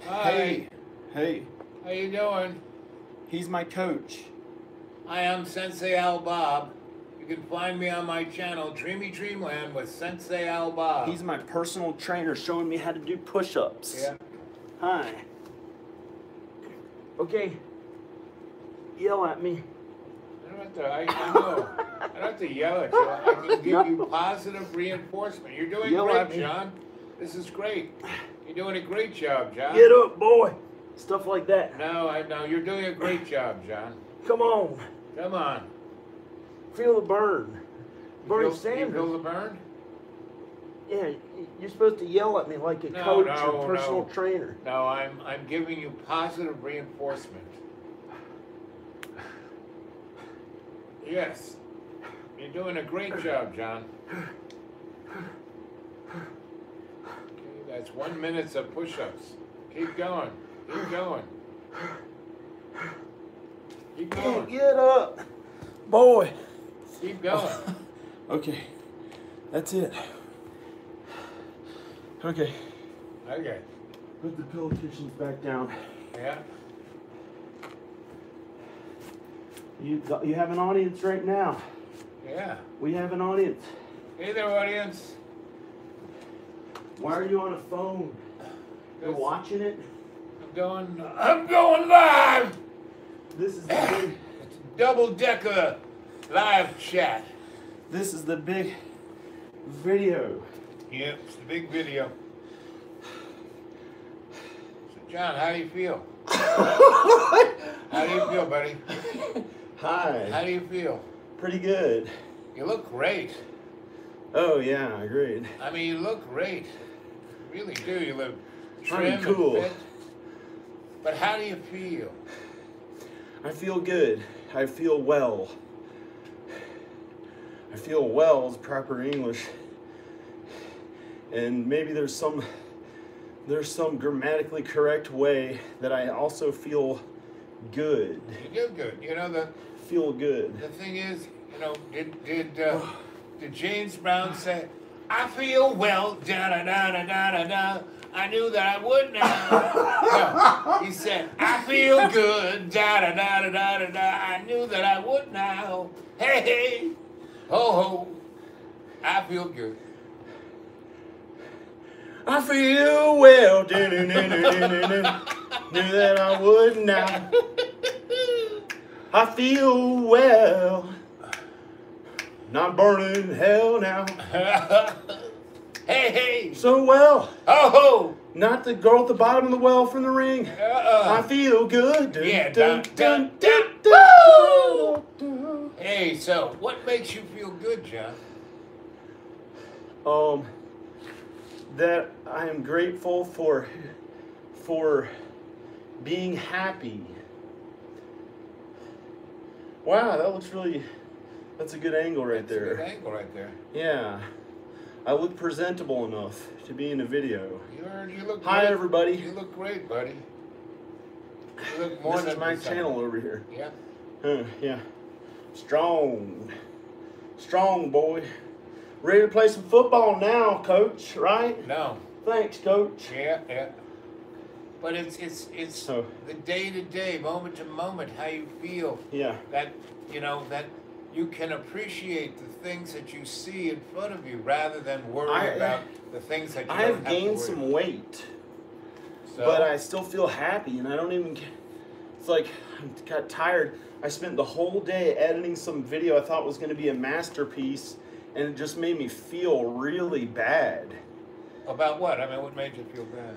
Hi. Hey, How you doing? he's my coach. Hi, I'm Sensei Owl Bob. You can find me on my channel, Dreamy Dreamland with Sensei Owl Bob. He's my personal trainer showing me how to do push-ups. Yeah. Hi. Okay. Yell at me. I don't have to, I know. I don't have to yell at you. I can give you positive reinforcement. You're doing Yell at great, me. John. This is great. You're doing a great job, John. Get up, boy. Stuff like that. No, you're doing a great job, John. Come on. Come on. Feel the burn. Bernie You Sanders. feel the burn? Yeah, you're supposed to yell at me like a No, coach no, or personal no. trainer. No, I'm giving you positive reinforcement. Yes. You're doing a great job, John. Okay, that's 1 minute of push-ups. Keep going. Keep going. Keep going. Get up, boy. Keep going. Okay, that's it. Okay, Okay. put the pillow cushions back down. Yeah. You have an audience right now. Yeah. We have an audience. Hey there, audience. Why are you on a phone? You're watching it? I'm going live. This is the big. It's a double-decker live chat. This is the big video. Yep, it's the big video. So, John, how do you feel? How do you feel, buddy? Hi. How do you feel? Pretty good. You look great. Oh yeah, agreed. I mean, you look great. You really do. You look Pretty trim cool. and fit. But how do you feel? I feel good. I feel well. I feel well is proper English. And maybe there's some grammatically correct way that I also feel good. You do good. You know, Feel good. the thing is, you know, did James Brown say, I feel well, da-da-da-da-da-da-da, I knew that I would now. No, he said, I feel good, da-da-da-da-da-da-da, I knew that I would now. Hey, hey, ho, ho, I feel good. I feel well. Knew that I would now. I feel well. Not burning in hell now. Hey, hey, So well. ho, ho. Not the girl at the bottom of the well from the ring. I feel good. Yeah, dun, dun, dun, dun, dun, dun. dun. Hey, so what makes you feel good, John? That I am grateful for being happy. Wow, that looks really, that's a good angle right That's a good there. angle right there. Yeah. I look presentable enough to be in a video. You look Hi great. everybody. You look great, buddy. You look more This than is my presentable. channel over here. Yeah. Yeah. Strong. Strong boy. Ready to play some football now, coach, right? No. Thanks, coach. Yeah, yeah. But it's So- the day to day, moment to moment, how you feel. Yeah. That that you can appreciate the things that you see in front of you rather than worry about the things that you I don't have have to gained worry some about. weight, So, but I still feel happy, and I don't even. It's like I got tired. I spent the whole day editing some video I thought was going to be a masterpiece, and it just made me feel really bad. about what? I mean, what made you feel bad?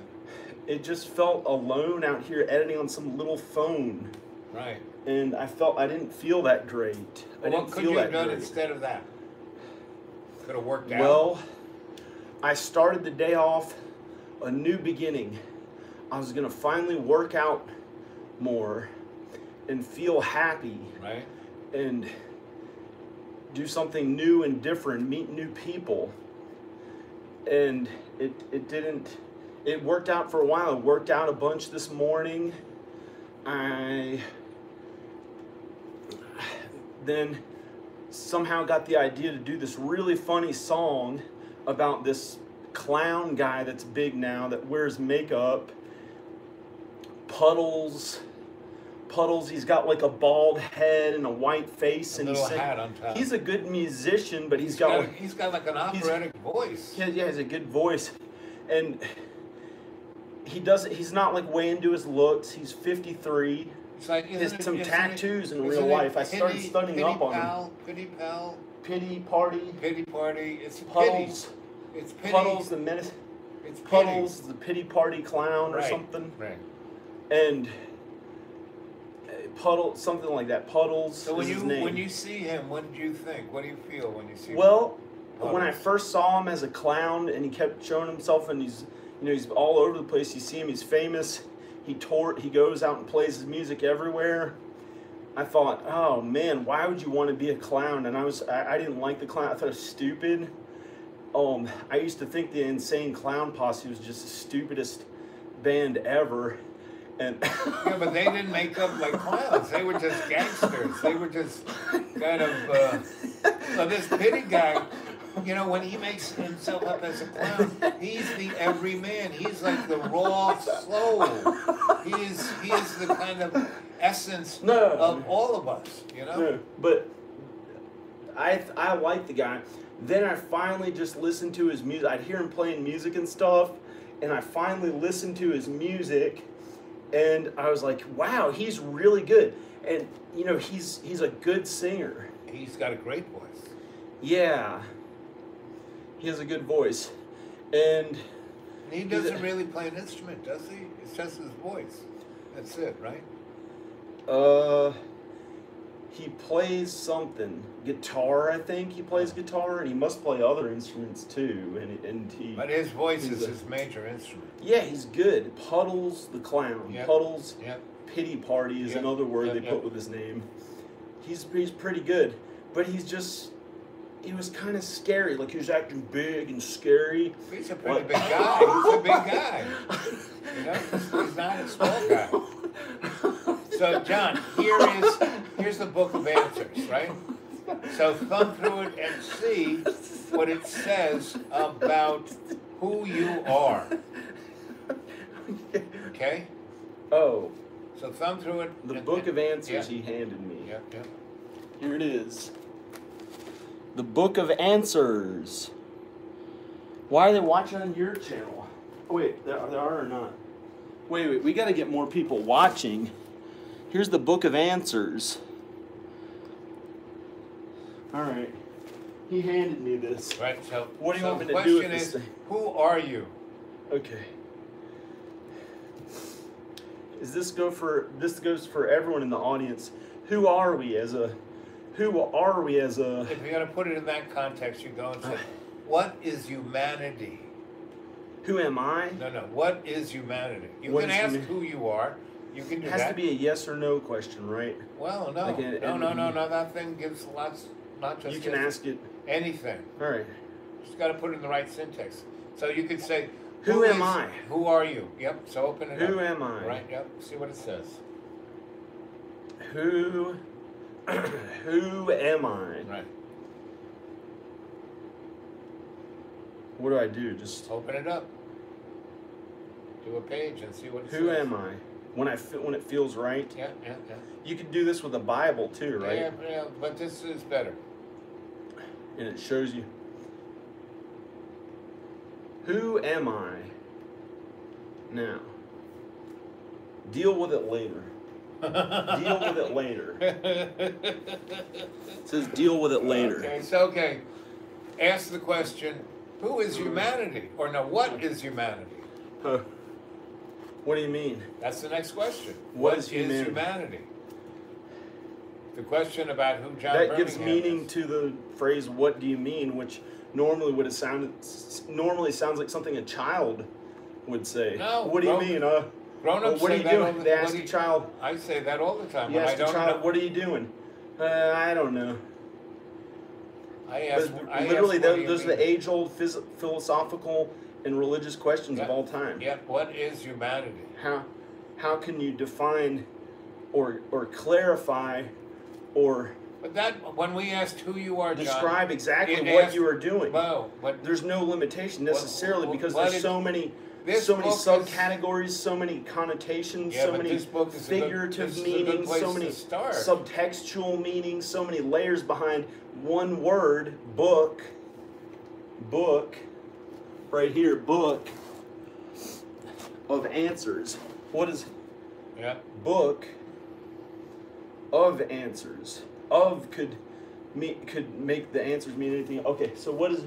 It just felt alone out here editing on some little phone, Right. and I felt I didn't feel that great. I Well, didn't what could feel you have that done great. instead of that? Could have worked out. Well, I started the day off a new beginning. I was gonna finally work out more and feel happy right. and do something new and different, meet new people. And it didn't, it worked out for a while. It worked out a bunch this morning. I then somehow got the idea to do this really funny song about this clown guy that's big now that wears makeup Puddles. He's got like a bald head and a white face, and little hat on top. He's a good musician, but he's got like an operatic voice. Yeah, he has a good voice, and he's not like way into his looks. He's 53. It's like, he has some tattoos in real life. I started studying up on him. Pity party. It's Puddles. It's pity. Puddles the menace. It's Puddles the pity party clown or something. Right. And Puddle, something like that. Puddles. So is his name. when you see him, what do you think? What do you feel when you see him? Well, when I first saw him as a clown, and he kept showing himself, and he's all over the place. You see him, he's famous. He goes out and plays his music everywhere. I thought, oh man, why would you want to be a clown? And I didn't like the clown. I thought it was stupid. I used to think the Insane Clown Posse was just the stupidest band ever. And yeah, but they didn't make up like clowns. They were just gangsters. They were just kind of. So this Pity guy, when he makes himself up as a clown, he's the everyman. He's like the raw soul. He is the kind of essence of all of us. No, but I like the guy. Then I finally just listened to his music. I'd hear him playing music and stuff, and I finally listened to his music. And I was like, wow, he's really good. And, he's a good singer. He's got a great voice. Yeah. He has a good voice. And he doesn't really play an instrument, does he? It's just his voice. That's it, right? He plays something. Guitar, I think he plays guitar, and he must play other instruments too. But his voice is his major instrument. Yeah, he's good. Puddles the clown. Yep. Puddles. Yep. Pity party is another word they put with his name. He's pretty good, but he was kind of scary. Like he was acting big and scary. He's a pretty big guy. He's a big guy. He's not a small guy. So, John, here's the book of answers, right? So thumb through it and see what it says about who you are. Okay? Oh. So thumb through it. The book of answers he handed me. Yep. Here it is. The book of answers. Why are they watching on your channel? Oh, wait, there are or not? Wait, we got to get more people watching. Here's the book of answers. All right. He handed me this. Right, so what do you want me to do with this thing? Who are you? Okay. This goes for everyone in the audience. Who are we as a If you're going to put it in that context, you go and say, what is humanity? Who am I? No. What is humanity? You can ask who you are. You can do that. It has to be a yes or no question, right? Well, no. No. That thing gives lots, not just. You can ask it. Anything. All right. Just got to put it in the right syntax. So you could say, who am I? Who are you? Yep. So open it up. Who am I? Right. Yep. See what it says. Who am I? Right. What do I do? Just open it up. Do a page and see what it says. Who am I? When it feels right. Yeah. You can do this with the Bible too, right? Yeah. But this is better. And it shows you. Who am I? Now. Deal with it later. Deal with it later. It says deal with it later. Okay. Ask the question, who is humanity? Or no, what is humanity? What do you mean? That's the next question. What is humanity? The question about who John That Birmingham gives meaning is. to the phrase "what do you mean," which normally sounds like something a child would say. No. What do you mean? Grown-ups what are say you that doing? They ask a child. I say that all the time. You ask a child, "What are you doing?" I don't know. Those are the age-old philosophical and religious questions of all time. Yeah. What is humanity? How can you define, or clarify, or but that when we asked who you are, describe John, exactly what you are doing? Well, but there's no limitation necessarily because there's so many so many book subcategories, so many connotations, Yeah, so but many this book is figurative this is a good meanings, place so many to start. subtextual meanings, so many layers behind one word, book. Book, right here, book of answers. What is book of answers? Of could make the answers mean anything. Okay, so what is,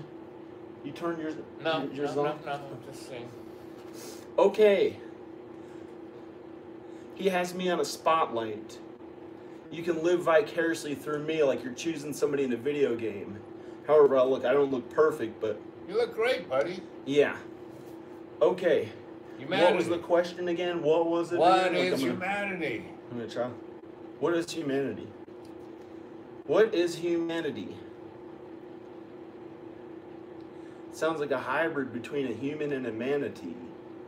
you turn yours No, yours no, on? no, I'm just saying. Okay. He has me on a spotlight. You can live vicariously through me like you're choosing somebody in a video game. However, I don't look perfect, but... You look great, buddy. Yeah. Okay. Humanity. What was the question again? What was it What again? is humanity? I'm going to try. What is humanity? What is humanity? Sounds like a hybrid between a human and a manatee.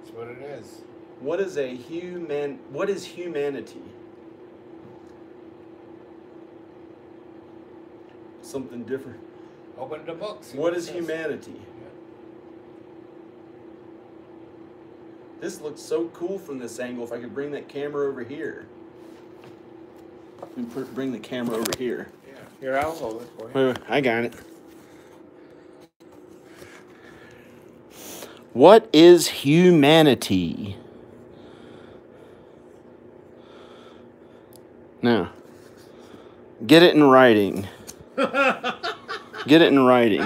That's what it is. What is humanity? Something different. Open the book. What is humanity? Yeah. This looks so cool from this angle. If I could bring that camera over here. Bring the camera over here. Yeah. Here, I'll hold it for you. Wait, I got it. What is humanity? Now, get it in writing. Get it in writing.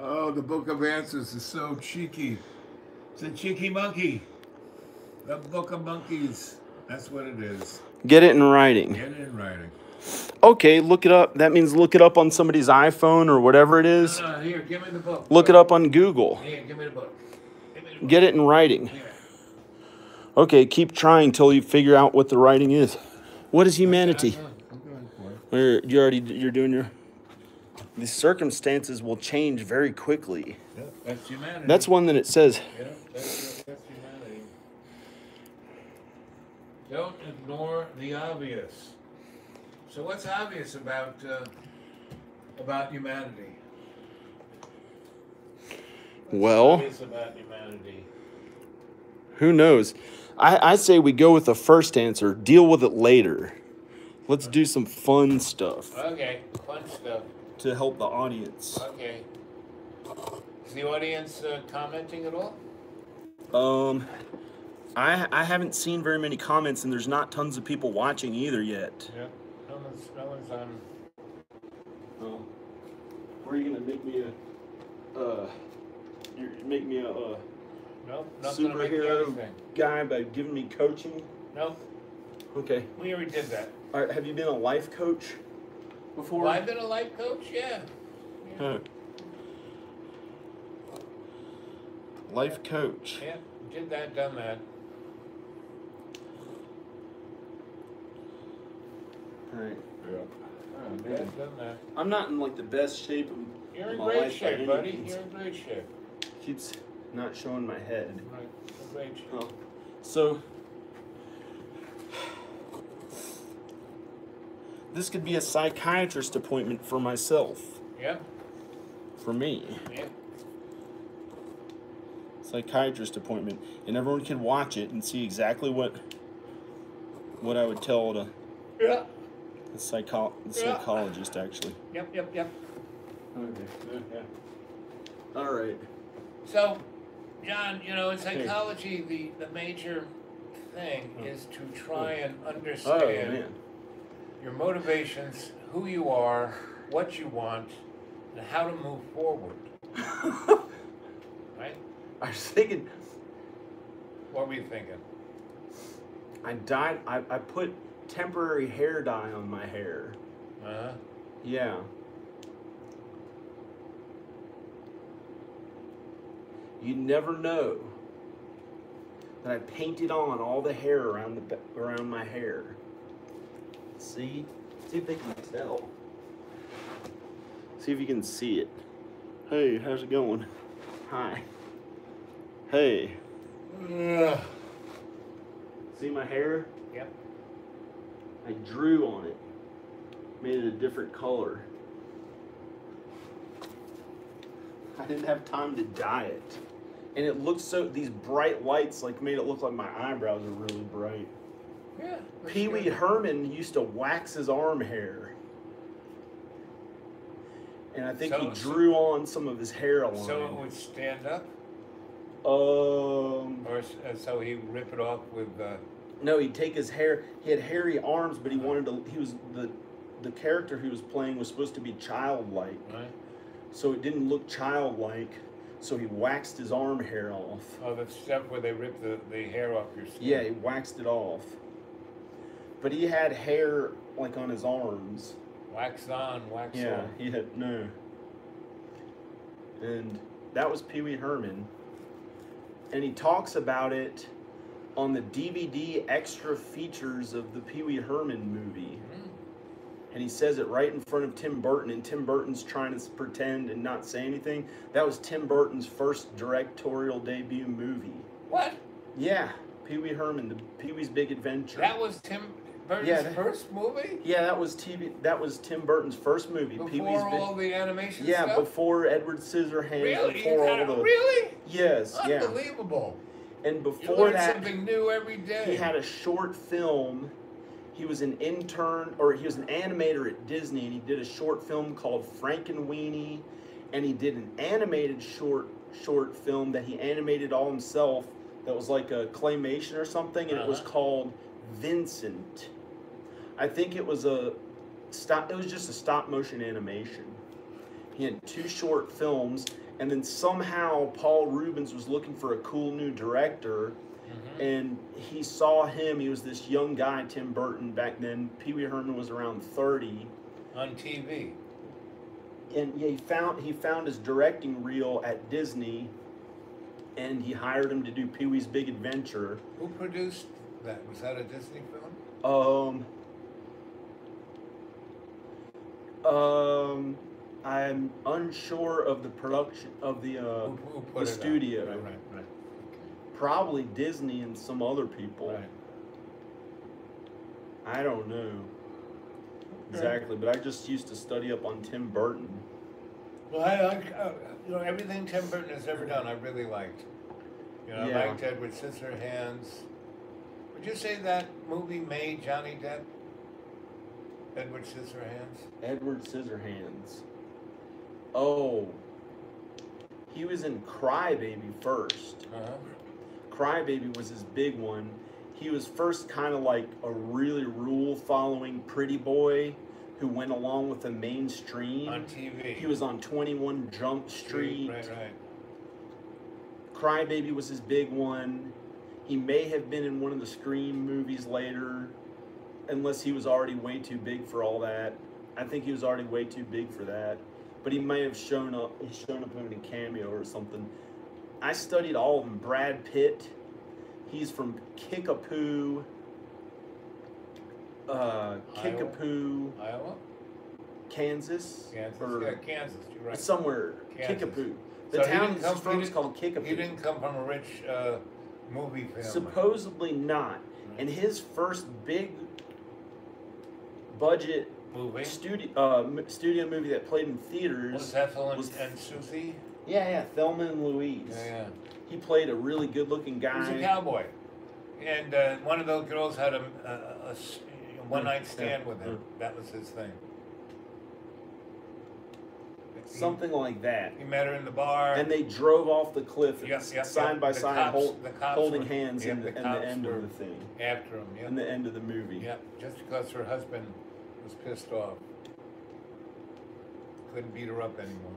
Oh, the Book of Answers is so cheeky. It's a cheeky monkey. The Book of Monkeys. That's what it is. Get it in writing. Get it in writing. Okay, look it up. That means look it up on somebody's iPhone or whatever it is. Here, give me the book. Look it up on Google. Here, give me the book. Give me the book. Get it in writing. Here. Okay, keep trying till you figure out what the writing is. What is humanity? I'm going for it. You're doing your... The circumstances will change very quickly. Yeah, that's humanity. That's one that it says. Yeah, that's humanity. Don't ignore the obvious. So what's obvious about humanity? Well, Obvious about humanity. who knows? I say we go with the first answer. Deal with it later. Let's do some fun stuff Okay, fun stuff. to help the audience. Okay. Is the audience commenting at all? I haven't seen very many comments, and there's not tons of people watching either yet. Yeah. No one's on. Oh, were you gonna make me a Nope, not gonna make superhero anything. guy by giving me coaching? Nope, Okay. we already did that. All right, have you been a life coach before? Well, I've been a life coach, yeah. Huh. Life coach. Yeah, did that, done that. All right. Yeah. Oh, did that, done that. I'm not in like the best shape of You're in my great life by shape, any buddy. means. You're in great shape. Keeps not showing my head. Right, in great shape. Oh. So this could be a psychiatrist appointment for myself. Yeah, For me. yeah. Psychiatrist appointment. And everyone can watch it and see exactly what I would tell the Yeah. psychologist actually. Yep. Okay. Yeah. All right. So, John, in psychology, the major thing is to try and Oh understand man. your motivations, who you are, what you want, and how to move forward. Right? I was thinking. What were you thinking? I put temporary hair dye on my hair. Uh-huh. Yeah. You never know that I painted on all the hair around my hair. See if they can tell. See if you can see it. Hey, how's it going? Hi. Hey. See my hair? Yep. I drew on it. Made it a different color. I didn't have time to dye it. and it looked so, these bright lights like made it look like my eyebrows are really bright. Yeah. Pee Wee Herman used to wax his arm hair. And I think he drew on some of his hairline. So it would stand up? Or so he'd rip it off with... No, he'd take his hair. He had hairy arms, but he wanted to... He was... The character he was playing was supposed to be childlike. Right. So it didn't look childlike. So he waxed his arm hair off. Oh, the stuff where they rip the hair off your skin. Yeah, he waxed it off. But he had hair, like, on his arms. Wax on, wax off. Yeah, he had... No. And that was Pee Wee Herman. And he talks about it on the DVD extra features of the Pee Wee Herman movie. And he says it right in front of Tim Burton, and Tim Burton's trying to pretend and not say anything. That was Tim Burton's first directorial debut movie. What? Yeah, Pee Wee Herman, the Pee Wee's Big Adventure. That was Tim Burton's first movie? Yeah, that was Tim Burton's first movie. Before all the animation stuff? Yeah, before Edward Scissorhands. Really? Before all the... Really? Yes, yeah. Unbelievable. And before you learn that, something new every day. He had a short film. He was an intern, or he was an animator at Disney, and he did a short film called Frankenweenie, and he did an animated short film that he animated all himself that was like a claymation or something, and it was called Vincent. I think it was just a stop motion animation. He had 2 short films, and then somehow Paul Rubens was looking for a cool new director, and he saw him. He was this young guy, Tim Burton, back then. Pee Wee Herman was around 30. On TV. And yeah, he found his directing reel at Disney, and he hired him to do Pee Wee's Big Adventure. Who produced that? Was that a Disney film? I'm unsure of the production of the studio. Right. Probably Disney and some other people. Right. I don't know exactly, but I just used to study up on Tim Burton. Well, I like everything Tim Burton has ever done. I really liked. I liked Edward Scissorhands. Would you say that movie made Johnny Depp? Edward Scissorhands. Edward Scissorhands. Oh, he was in Crybaby first. Crybaby was his big one. He was first kind of like a really rule-following pretty boy who went along with the mainstream. On TV. He was on 21 Jump Street. Right. Crybaby was his big one. He may have been in one of the Scream movies later, unless he was already way too big for all that. I think he was already way too big for that. But he may have shown up in a cameo or something. I studied all of them. Brad Pitt, he's from Kickapoo, Iowa? Kansas? Kansas, Kansas, you're right. Somewhere, Kansas. Kickapoo. The So town he's from is called Kickapoo. He didn't come from a rich movie family. Supposedly not. And his first big budget movie? studio movie that played in theaters Was Ethel and Susie? Yeah, Thelma and Louise. Yeah. He played a really good-looking guy. He was a cowboy, and one of those girls had a one-night stand with him. That was his thing. Something like that. He met her in the bar, and they drove off the cliff side by side, holding hands in the end of the thing. After him, in the end of the movie. Yeah, just because her husband was pissed off, couldn't beat her up anymore.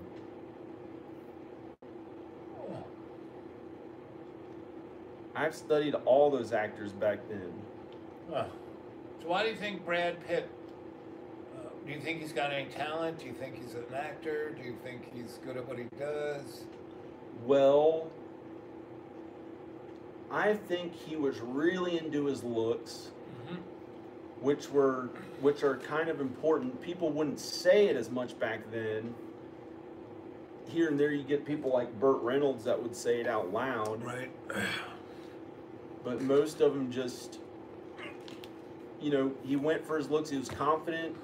I've studied all those actors back then. So why do you think Brad Pitt, do you think he's got any talent? Do you think he's an actor? Do you think he's good at what he does? Well, I think he was really into his looks, which are kind of important. People wouldn't say it as much back then. Here and there you get people like Burt Reynolds that would say it out loud. Right. But most of them just, he went for his looks. He was confident.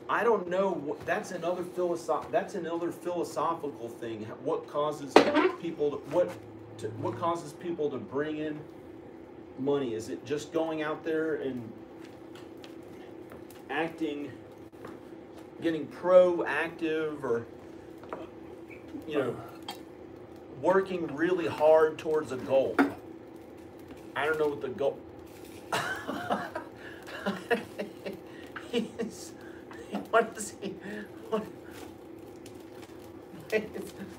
I don't know. That's another philosophical thing. What causes people to, what causes people to bring in money? Is it just going out there and acting, getting proactive, or working really hard towards a goal? I don't know what the goal. What is he?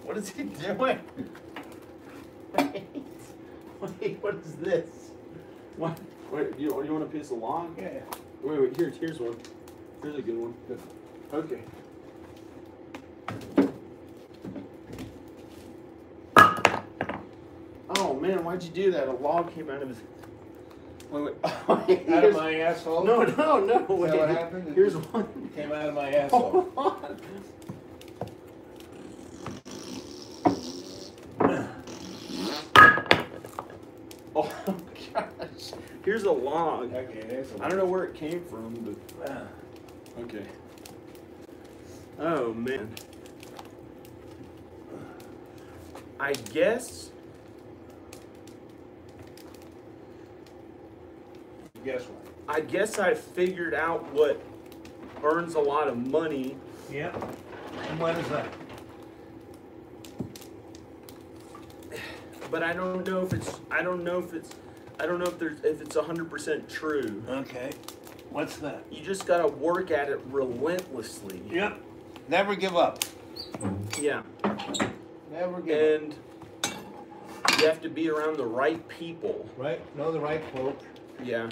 What is he doing? Wait, what is this? What? Wait, you want a piece of log? Yeah. Wait, here's one. Here's a good one. Okay. Oh man, why'd you do that? A log came out of his. Wait. Out of my asshole? No. Wait. Is that what happened? Here's one. It came out of my asshole. Oh gosh. Here's a log. Okay, there's a I don't know where it came from, but okay. Oh man. I guess. Guess what? I guess I figured out what earns a lot of money. Yep. And what is that? But I don't know if it's 100% true. Okay. What's that? You just gotta work at it relentlessly. Yep. Never give up. Yeah. Never give up. And you have to be around the right people. Right? Know the right folk. Yeah.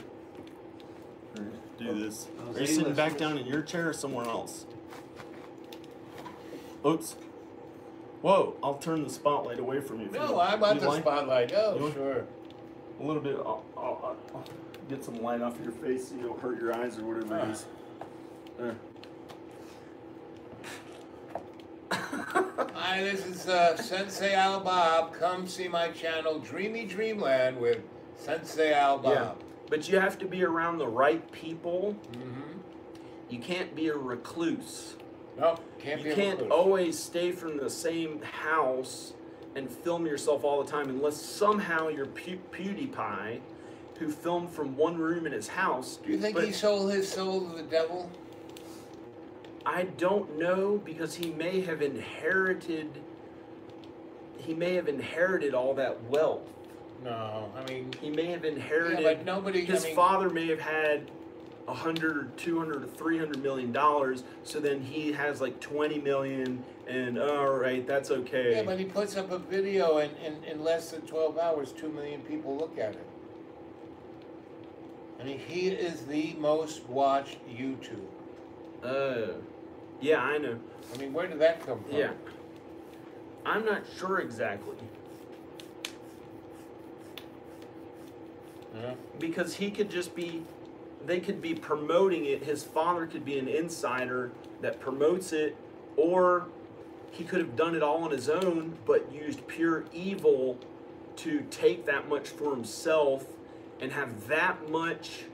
Do this. Those Are you sitting back A-listers. down in your chair or somewhere else? Oops. Whoa, I'll turn the spotlight away from you. No, I want the light? spotlight. Oh, You want- sure. A little bit. I'll get some light off your face so you don't hurt your eyes or whatever it is. There. Hi, this is Sensei Owl Bob. Come see my channel, Dreamy Dreamland, with Sensei Owl Bob. Yeah. But you have to be around the right people. Mm-hmm. You can't be a recluse. No, can't be You a can't recluse. always stay from the same house and film yourself all the time unless somehow you're PewDiePie, who filmed from one room in his house. Do you think But he sold his soul to the devil? I don't know, because he may have inherited all that wealth. No, I mean, He may have inherited. yeah, but nobody. His I mean, father may have had 100 or 200 or 300 million dollars, so then he has like 20 million, and all right, that's okay. yeah, but he puts up a video, and in less than 12 hours, 2 million people look at it. I mean, he is the most watched YouTube. Yeah, I know. I mean, where did that come from? Yeah, I'm not sure exactly, Yeah. because he could just be. They could be promoting it. His father could be an insider that promotes it, or he could have done it all on his own, but used pure evil to take that much for himself and have that much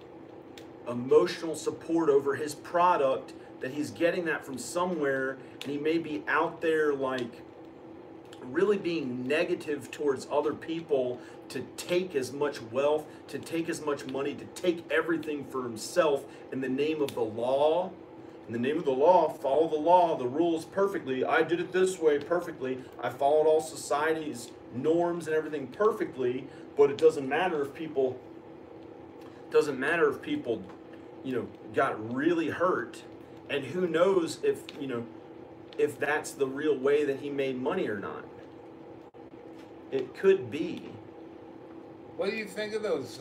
emotional support over his product that he's getting that from somewhere, and he may be out there like really being negative towards other people to take as much wealth, to take as much money, to take everything for himself in the name of the law. In the name of the law, follow the law, the rules perfectly. I did it this way perfectly. I followed all society's norms and everything perfectly, but it doesn't matter if people got really hurt, and who knows if that's the real way that he made money or not. It could be. What do you think of those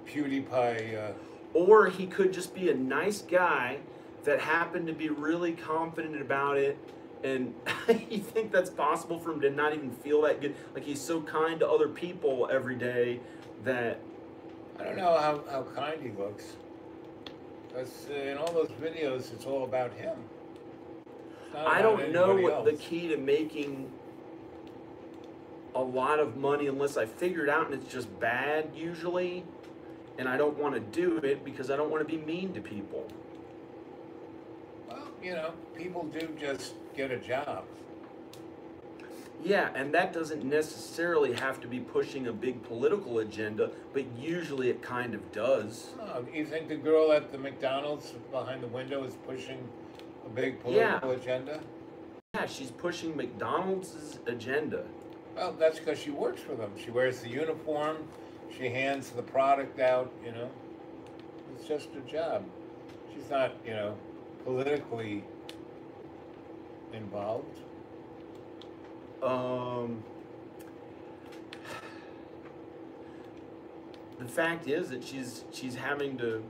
PewDiePie? Or he could just be a nice guy that happened to be really confident about it, and you think that's possible for him to not even feel that good? Like, he's so kind to other people every day that... I don't know how kind he looks. Because in all those videos, it's all about him. It's not I about don't know anybody what the else. key to making a lot of money, unless I figure it out and it's just bad usually, and I don't want to do it because I don't want to be mean to people. Well, people do just get a job. Yeah, and that doesn't necessarily have to be pushing a big political agenda, but usually it kind of does. Oh, you think the girl at the McDonald's behind the window is pushing a big political agenda? Yeah, she's pushing McDonald's agenda. Well, that's because she works for them. She wears the uniform. She hands the product out, you know. It's just her job. She's not, you know, politically involved. The fact is that she's having to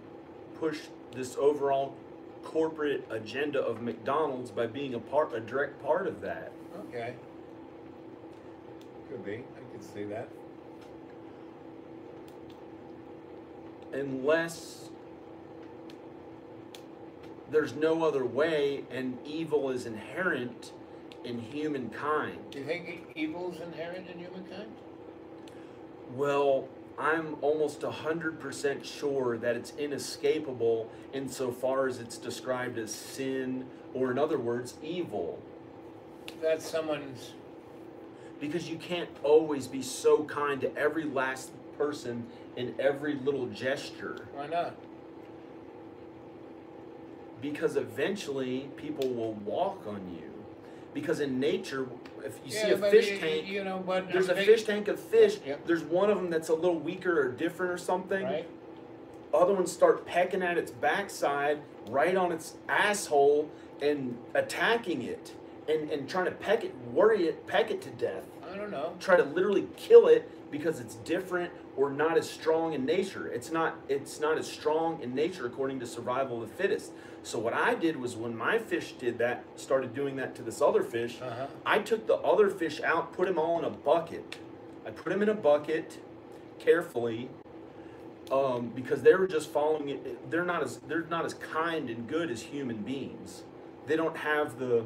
push this overall corporate agenda of McDonald's by being a direct part of that. Okay. Could be. I could see that. Unless there's no other way and evil is inherent in humankind. Do you think evil is inherent in humankind? Well, I'm almost 100% sure that it's inescapable insofar as it's described as sin, or in other words, evil. That's someone's... Because you can't always be so kind to every last person in every little gesture. Why not? Because eventually people will walk on you. Because in nature, if you see a fish tank, you know, but there's a fish tank of fish, Yep. There's one of them that's a little weaker or different or something. Right. Other ones start pecking at its backside, right on its asshole, and attacking it, and trying to peck it to death. I don't know. Try to literally kill it because it's different or not as strong in nature. It's not as strong in nature according to survival of the fittest. So what I did was when my fish did that, started doing that to this other fish, I took the other fish out, put them all in a bucket. I put them in a bucket carefully because they were just following it. They're not as kind and good as human beings. They don't have the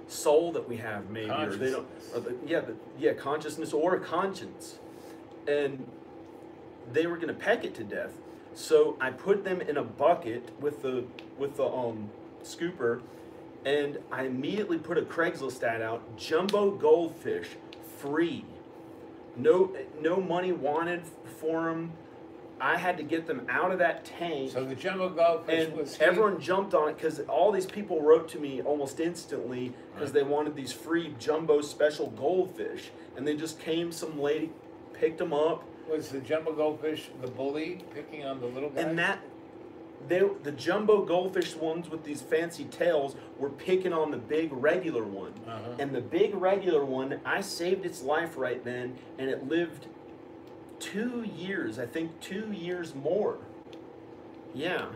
soul that we have, maybe, or they don't. Consciousness or a conscience, and they were gonna peck it to death. So I put them in a bucket with the scooper, and I immediately put a Craigslist ad out: jumbo goldfish, free, no money wanted for them. I had to get them out of that tank. So the jumbo goldfish and was... everyone jumped on it because all these people wrote to me almost instantly because they wanted these free jumbo special goldfish. And they just came, some lady picked them up. Was the jumbo goldfish the bully picking on the little guy? And the jumbo goldfish ones with these fancy tails were picking on the big regular one. And the big regular one, I saved its life right then, and it lived 2 years, I think 2 years more. Yeah.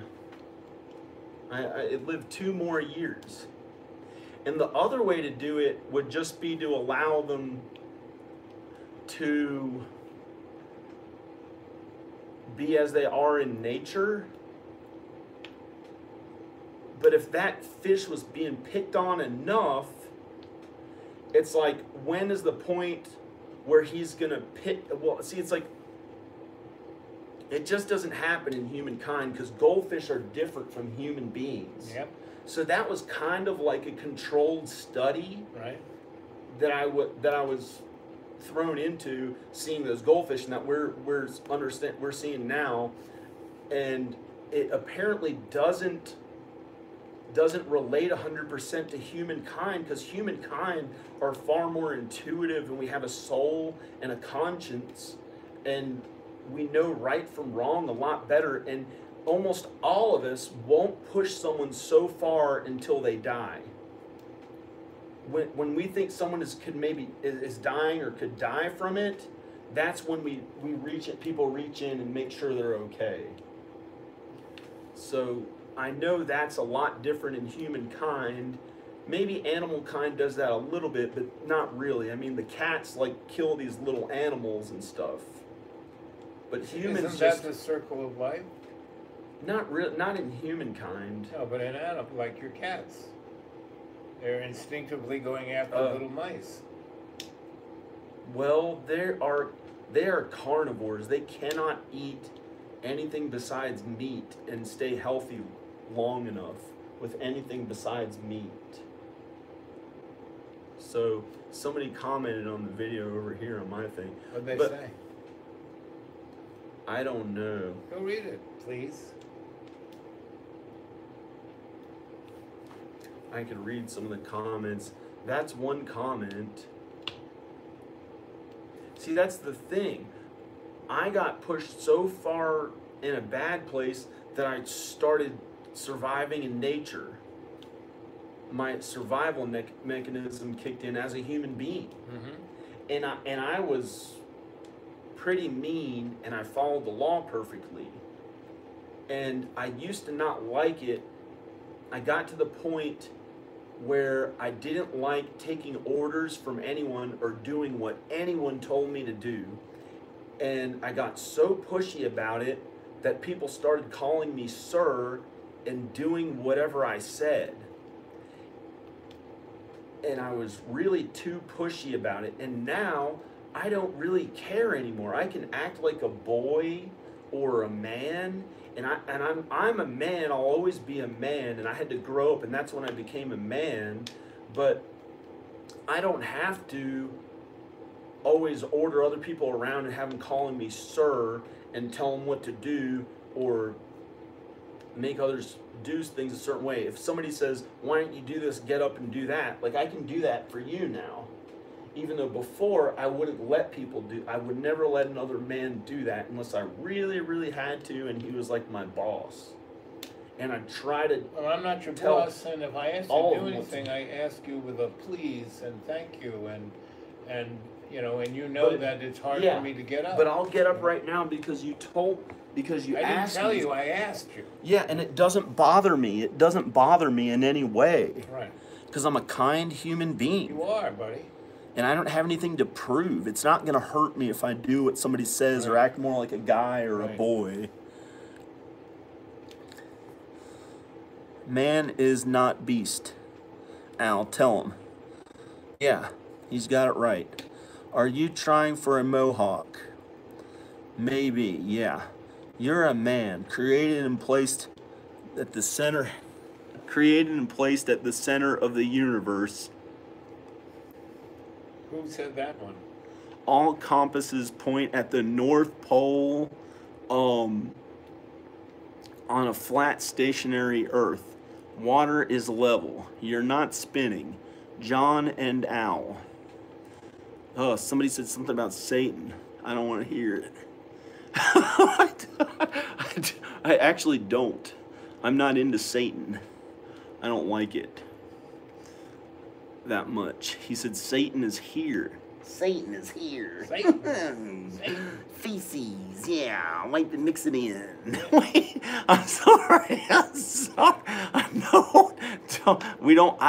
It lived 2 more years. And the other way to do it would just be to allow them to be as they are in nature. But if that fish was being picked on enough, it's like, when is the point where he's gonna pick? Well, see, it's like, it just doesn't happen in humankind because goldfish are different from human beings. Yep. So that was kind of like a controlled study, right? That I was thrown into, seeing those goldfish, and that we're seeing now, and it apparently doesn't relate 100% to humankind, because humankind are far more intuitive, and we have a soul and a conscience, and we know right from wrong a lot better, and almost all of us won't push someone so far until they die. When we think someone is dying or could die from it, that's when we reach it. People reach in and make sure they're okay. So I know that's a lot different in humankind. Maybe animal kind does that a little bit, but not really. I mean, the cats like kill these little animals and stuff. But humans Isn't that the circle of life? Not in humankind. No, but in animals, like your cats. They're instinctively going after little mice. Well, they are carnivores. They cannot eat anything besides meat and stay healthy long enough with anything besides meat. So somebody commented on the video over here on my thing. What'd they say? I don't know. Go read it, please. I could read some of the comments. That's one comment. See, that's the thing. I got pushed so far in a bad place that I started surviving in nature. My survival mechanism kicked in as a human being. Mm-hmm. And I was pretty mean, and I followed the law perfectly. And I used to not like it. I got to the point where I didn't like taking orders from anyone or doing what anyone told me to do. And I got so pushy about it that people started calling me sir and doing whatever I said. And I was really too pushy about it. And now I don't really care anymore. I can act like a boy or a man. And I'm a man. I'll always be a man. And I had to grow up, and that's when I became a man. But I don't have to always order other people around and have them calling me sir and tell them what to do or make others do things a certain way. If somebody says, why don't you do this, get up and do that, like I can do that for you now. Even though before I wouldn't let people do, I would never let another man do that unless I really, really had to, and he was like my boss. And I try to. Well, I'm not your boss, and if I ask you to do anything, I ask you with a please and thank you, and you know, and you know that it's hard for me to get up. But I'll get up right now because you asked me. I didn't tell you, I asked you. Yeah, and it doesn't bother me. It doesn't bother me in any way. Right. Because I'm a kind human being. You are, buddy. And I don't have anything to prove. It's not going to hurt me if I do what somebody says or act more like a guy or a boy. Man is not beast. Al, tell him. Yeah, he's got it right. Are you trying for a mohawk? Maybe, yeah. You're a man, created and placed at the center of the universe. Who said that one? All compasses point at the North Pole on a flat stationary earth. Water is level. You're not spinning. John and Owl. Oh, somebody said something about Satan. I don't want to hear it. I actually don't. I'm not into Satan. I don't like it that much. He said Satan is here. Satan is here. Satan. Feces, yeah. I like to mix it in. Wait, I'm sorry.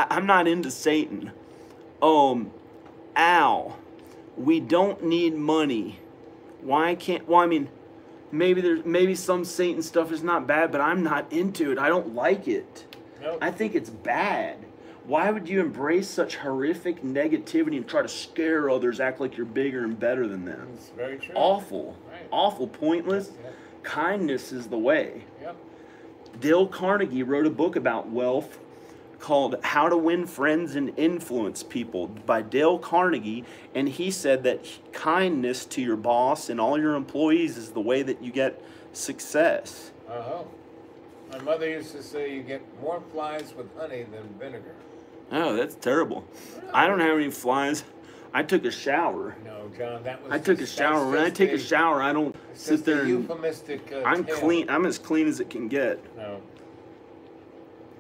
I'm not into Satan. Al, we don't need money. Why can't? Well, I mean, maybe some Satan stuff is not bad, but I'm not into it. I don't like it. Nope. I think it's bad. Why would you embrace such horrific negativity and try to scare others, act like you're bigger and better than them? It's very true. Awful. Right. Awful, pointless. Yep. Kindness is the way. Yep. Dale Carnegie wrote a book about wealth called How to Win Friends and Influence People by Dale Carnegie, and he said that kindness to your boss and all your employees is the way that you get success. Uh-huh. My mother used to say you get more flies with honey than vinegar. Oh, that's terrible. I don't have any flies. I took a shower. No, John, that was. I took a shower. When I take a shower, I don't sit there and. Euphemistic. I'm tale. clean. I'm as clean as it can get. No.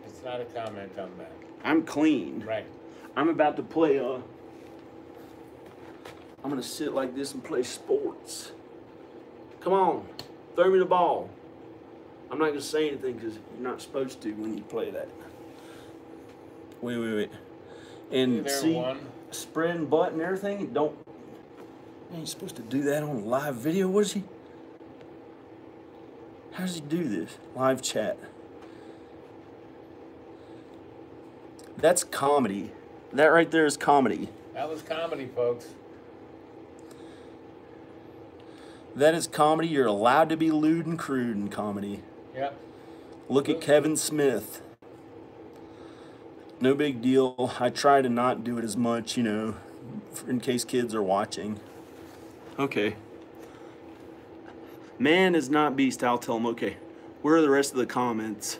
It's not a comment on that. I'm clean. Right. I'm about to play. I'm gonna sit like this and play sports. Come on, throw me the ball. I'm not gonna say anything because you're not supposed to when you play that. Wait. And see, spreading butt and everything. Don't. You ain't supposed to do that on live video. What is he? How does he do this? Live chat. That's comedy. That right there is comedy. That was comedy, folks. That is comedy. You're allowed to be lewd and crude in comedy. Yep. Look at Kevin Smith. No big deal. I try to not do it as much, you know, in case kids are watching. Okay. Man is not beast, I'll tell him. Okay. Where are the rest of the comments?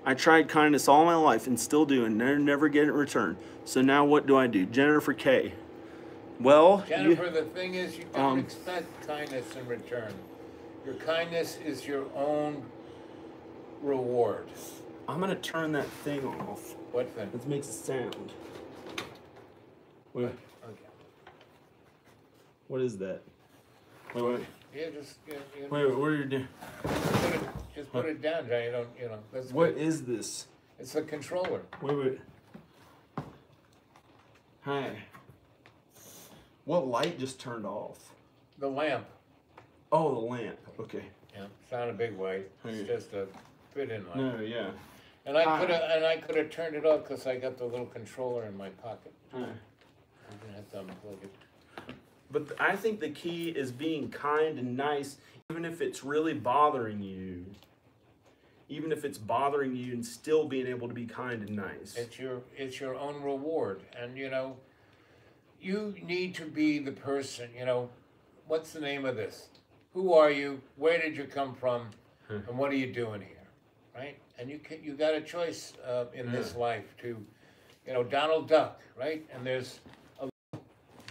I tried kindness all my life and still do, and never get it returned. So now what do I do? Jennifer K. Well, Jennifer, the thing is, you don't expect kindness in return. Your kindness is your own reward. I'm gonna turn that thing off. What thing? It makes a sound. Wait. Okay. What is that? Wait. Yeah, just Wait, what are you doing? Just put it down, John. You don't, That's what good. is this? It's a controller. Wait. Hi. What light just turned off? The lamp. Oh, the lamp. Okay. Yeah, it's not a big light. It's just a fit-in light. No, yeah. And I could have turned it off because I got the little controller in my pocket. Hi. I'm gonna have to unplug it. But I think the key is being kind and nice, even if it's really bothering you. Even if it's bothering you, and still being able to be kind and nice. It's your own reward, and you need to be the person. What's the name of this? Who are you? Where did you come from? And what are you doing here? Right? And you got a choice in this life to, Donald Duck, right? And there's a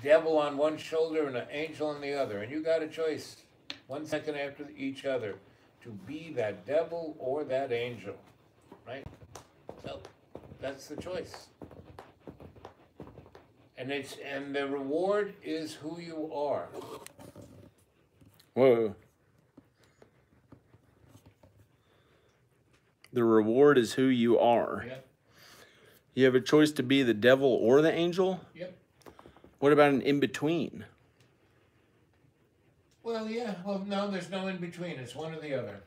devil on one shoulder and an angel on the other, and you got a choice, 1 second after each other, to be that devil or that angel, right? So that's the choice. And the reward is who you are. Whoa. The reward is who you are. Yep. You have a choice to be the devil or the angel? Yep. What about an in-between? Well, yeah. Well, no, there's no in-between. It's one or the other.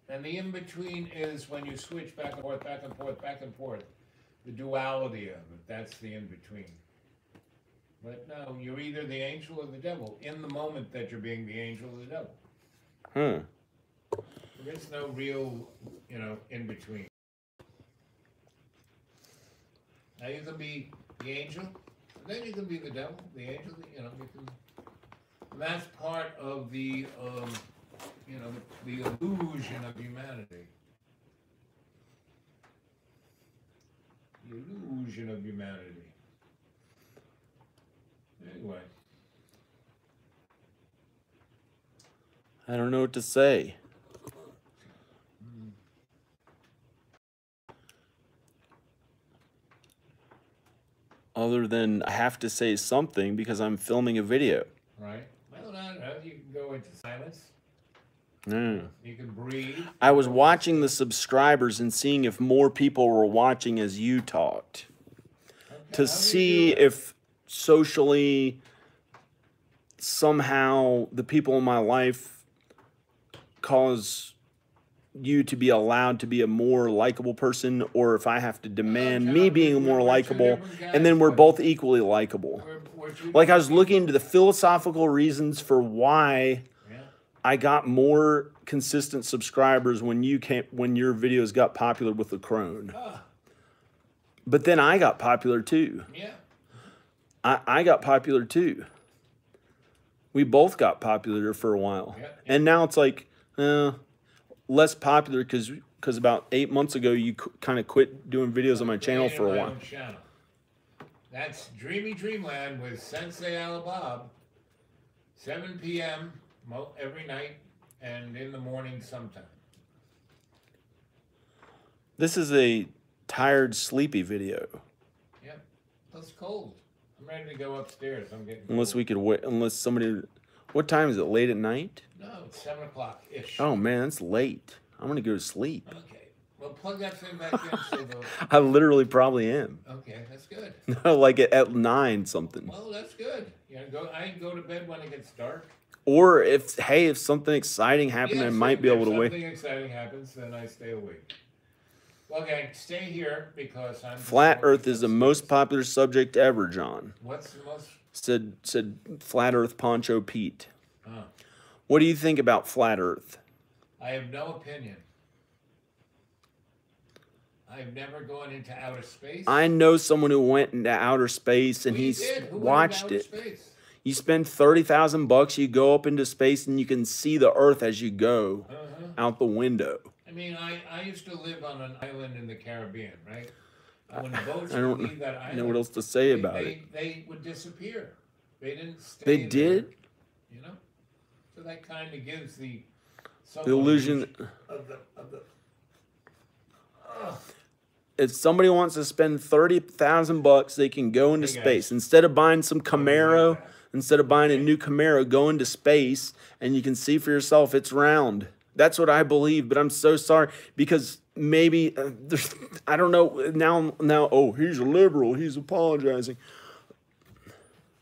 And the in-between is when you switch back and forth, back and forth, back and forth. The duality of it. That's the in-between. But no, you're either the angel or the devil in the moment that you're being the angel or the devil. There is no real, in-between. Now you can be the angel, and then you can be the devil, the angel, you can. And that's part of the, the illusion of humanity. The illusion of humanity. Anyway. I don't know what to say. Other than I have to say something because I'm filming a video. Right. Well, no, you can go into silence. No. You can breathe. I was watching the subscribers and seeing if more people were watching as you talked. Okay. To see if socially somehow the people in my life cause you to be allowed to be a more likable person, or if I have to demand me being more likable, and then we're both equally likable. Like I was looking into the philosophical reasons for why I got more consistent subscribers when your videos got popular with the crone. But then I got popular too. Yeah. I got popular too. We both got popular for a while. Yeah. And now it's like less popular because about 8 months ago you kind of quit doing videos on my channel for a while. That's Dreamy Dreamland with Sensei Owl Bob. 7 p.m. every night and in the morning sometime. This is a tired, sleepy video. Yep. It's cold. I'm ready to go upstairs. I'm getting cold. Unless we could wait, unless somebody... What time is it? Late at night? No, it's 7 o'clock-ish. Oh, man, it's late. I'm going to go to sleep. Okay. Well, plug that thing back in so the... I literally probably am. Okay, that's good. Like at 9 something. Well, that's good. I go to bed when it gets dark. Or if something exciting happened, I might be able to wait. If something exciting happens, then I stay awake. Okay, stay here because I'm... Flat Earth is the most popular subject ever, John. What's the most... Said Flat Earth Poncho Pete. Huh. What do you think about Flat Earth? I have no opinion. I've never gone into outer space. I know someone who went into outer space and he's watched it. Space? You spend $30,000, you go up into space and you can see the Earth as you go out the window. I mean, I used to live on an island in the Caribbean, right? When the boats I would don't leave that island, know what else to say about it. They would disappear. They didn't stay. They did? There, you know? So that kind of gives the illusion of the if somebody wants to spend $30,000, they can go into space. Instead of buying some Camaro, instead of buying a new Camaro, go into space and you can see for yourself it's round. That's what I believe, but I'm so sorry because maybe I don't know now. Oh, he's a liberal. He's apologizing.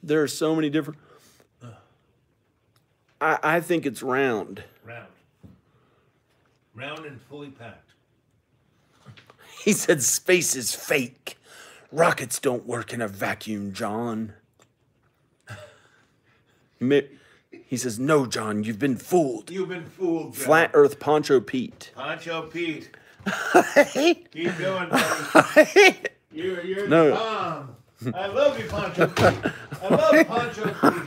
There are so many different. I think it's round. Round and fully packed. He said space is fake. Rockets don't work in a vacuum, John. He says, no, John, you've been fooled. You've been fooled, John. Flat Earth Poncho Pete. Poncho Pete. Keep going, buddy. You're the bomb. I love you, Poncho Pete. I love Poncho Pete.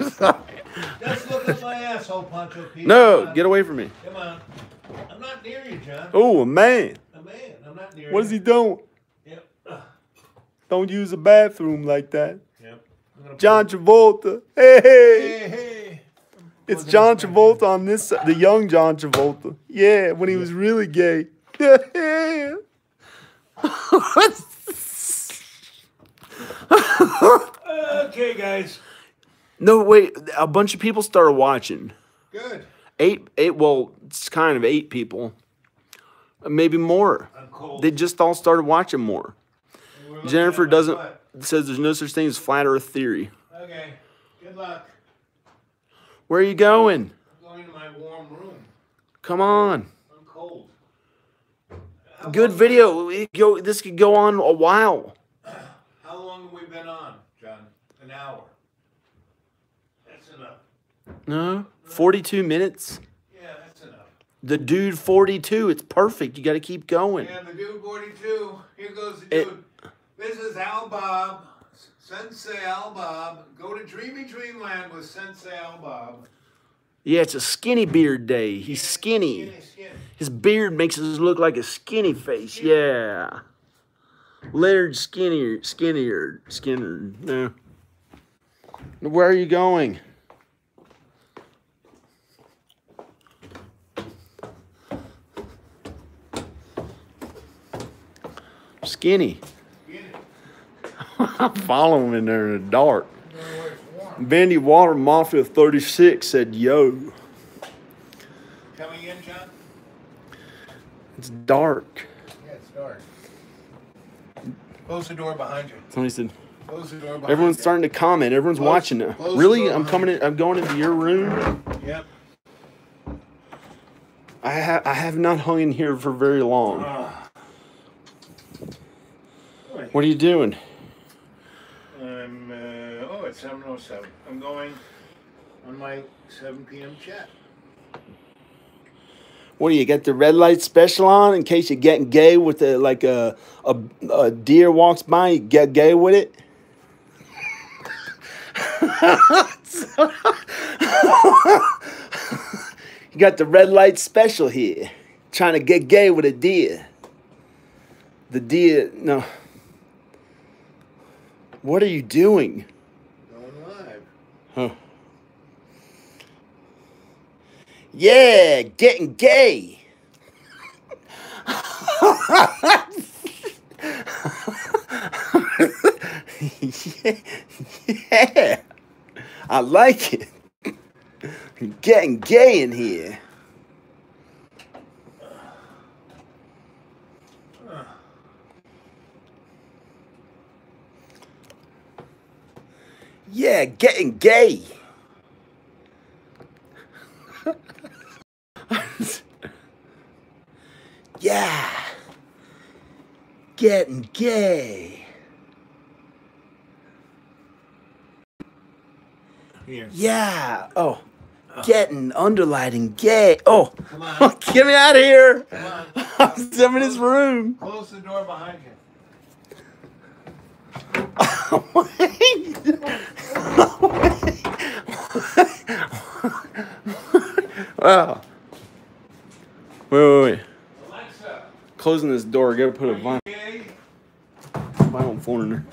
Just look at my asshole, Poncho Pete. No, get away from me. Come on. I'm not near you, John. Oh, a man. A man. I'm not near you. What is he doing? Yep. Don't use a bathroom like that. Yep. John Travolta. Hey. Hey. It's John Travolta on this side. The young John Travolta. Yeah, when he was really gay. Okay, guys. No, wait. A bunch of people started watching. Good. Eight. Well, it's kind of 8 people. Maybe more. I'm cold. They just all started watching more. Jennifer says there's no such thing as flat Earth theory. Okay. Good luck. Where are you going? I'm going to my warm room. Come on. I'm cold. Good video. This could go on a while. How long have we been on, John? An hour. That's enough. No? 42 minutes? Yeah, that's enough. The dude 42. It's perfect. You got to keep going. Yeah, the dude 42. Here goes the dude. This is Owl Bob. Sensei Owl Bob. Go to Dreamy Dreamland with Sensei Owl Bob. Yeah, it's a skinny beard day. He's skinny. His beard makes us look like a skinny face. Yeah. Leonard Skinner. No. Where are you going? Skinny. I'm following him in there in the dark. Vandy Water Mafia 36 said, yo. Coming in, John? It's dark. Yeah, it's dark. Close the door behind you. Somebody said, Close the door behind everyone's you. starting to comment. Everyone's watching now. Really? I'm going into your room? Yep. I have not hung in here for very long. What are you doing? It's 7:07. I'm going on my 7 p.m. chat. What do you got the red light special on in case you're getting gay with the like a deer walks by, you get gay with it? You got the red light special here. Trying to get gay with a deer. The deer, no. What are you doing? Going live. Huh. Yeah, getting gay. Yeah. I like it. Getting gay in here. Yeah, getting gay. Yeah. Getting gay. Here. Yeah. Oh, Getting, underlining, gay. Oh, Come on. get me out of here. Come on. I'm in his room. Close the door behind you. Wow. Wait. Alexa. Closing this door. Gotta put a vinyl Gay? phone in there.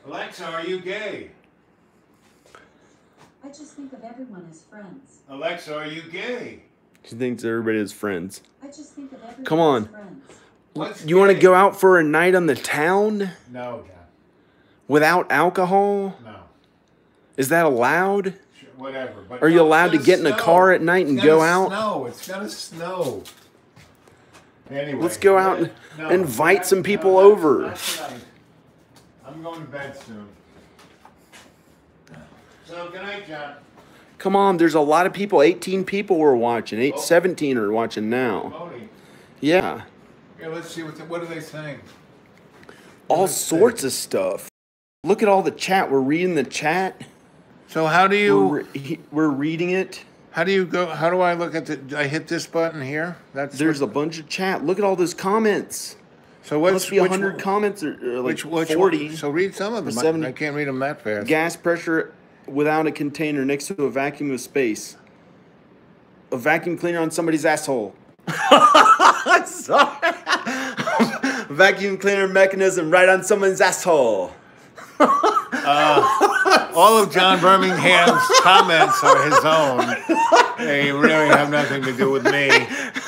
Alexa, are you gay? I just think of everyone as friends. Alexa, are you gay? She thinks everybody is friends. I just think of everyone Come on. as friends. What's You want to gay? go out for a night on the town No, John. without alcohol? No. Is that allowed? Sure, whatever. But Are you no, allowed to it's get in gonna a snow. car at night and It's go gonna out? Snow. It's gonna snow. Anyway. Let's go out and No, invite that's- some people no, that's over. not tonight. I'm going to bed soon. So, good night, John. Come on, there's a lot of people. 18 people were watching. 17 are watching now. Moni. Yeah. Here, let's see what are they saying. All Let's see. sorts of stuff. Look at all the chat. We're reading the chat. So how do you We're reading it. how do you go? How do I look at the? I hit this button here. That's There's a bunch of chat. Look at all those comments. so what's Must be 100 comments or like which 40. So read some of them. 70. I can't read them that fast. Gas pressure without a container next to a vacuum of space. A vacuum cleaner on somebody's asshole. Sorry. Vacuum cleaner mechanism right on someone's asshole. All of John Birmingham's comments are his own. They really have nothing to do with me.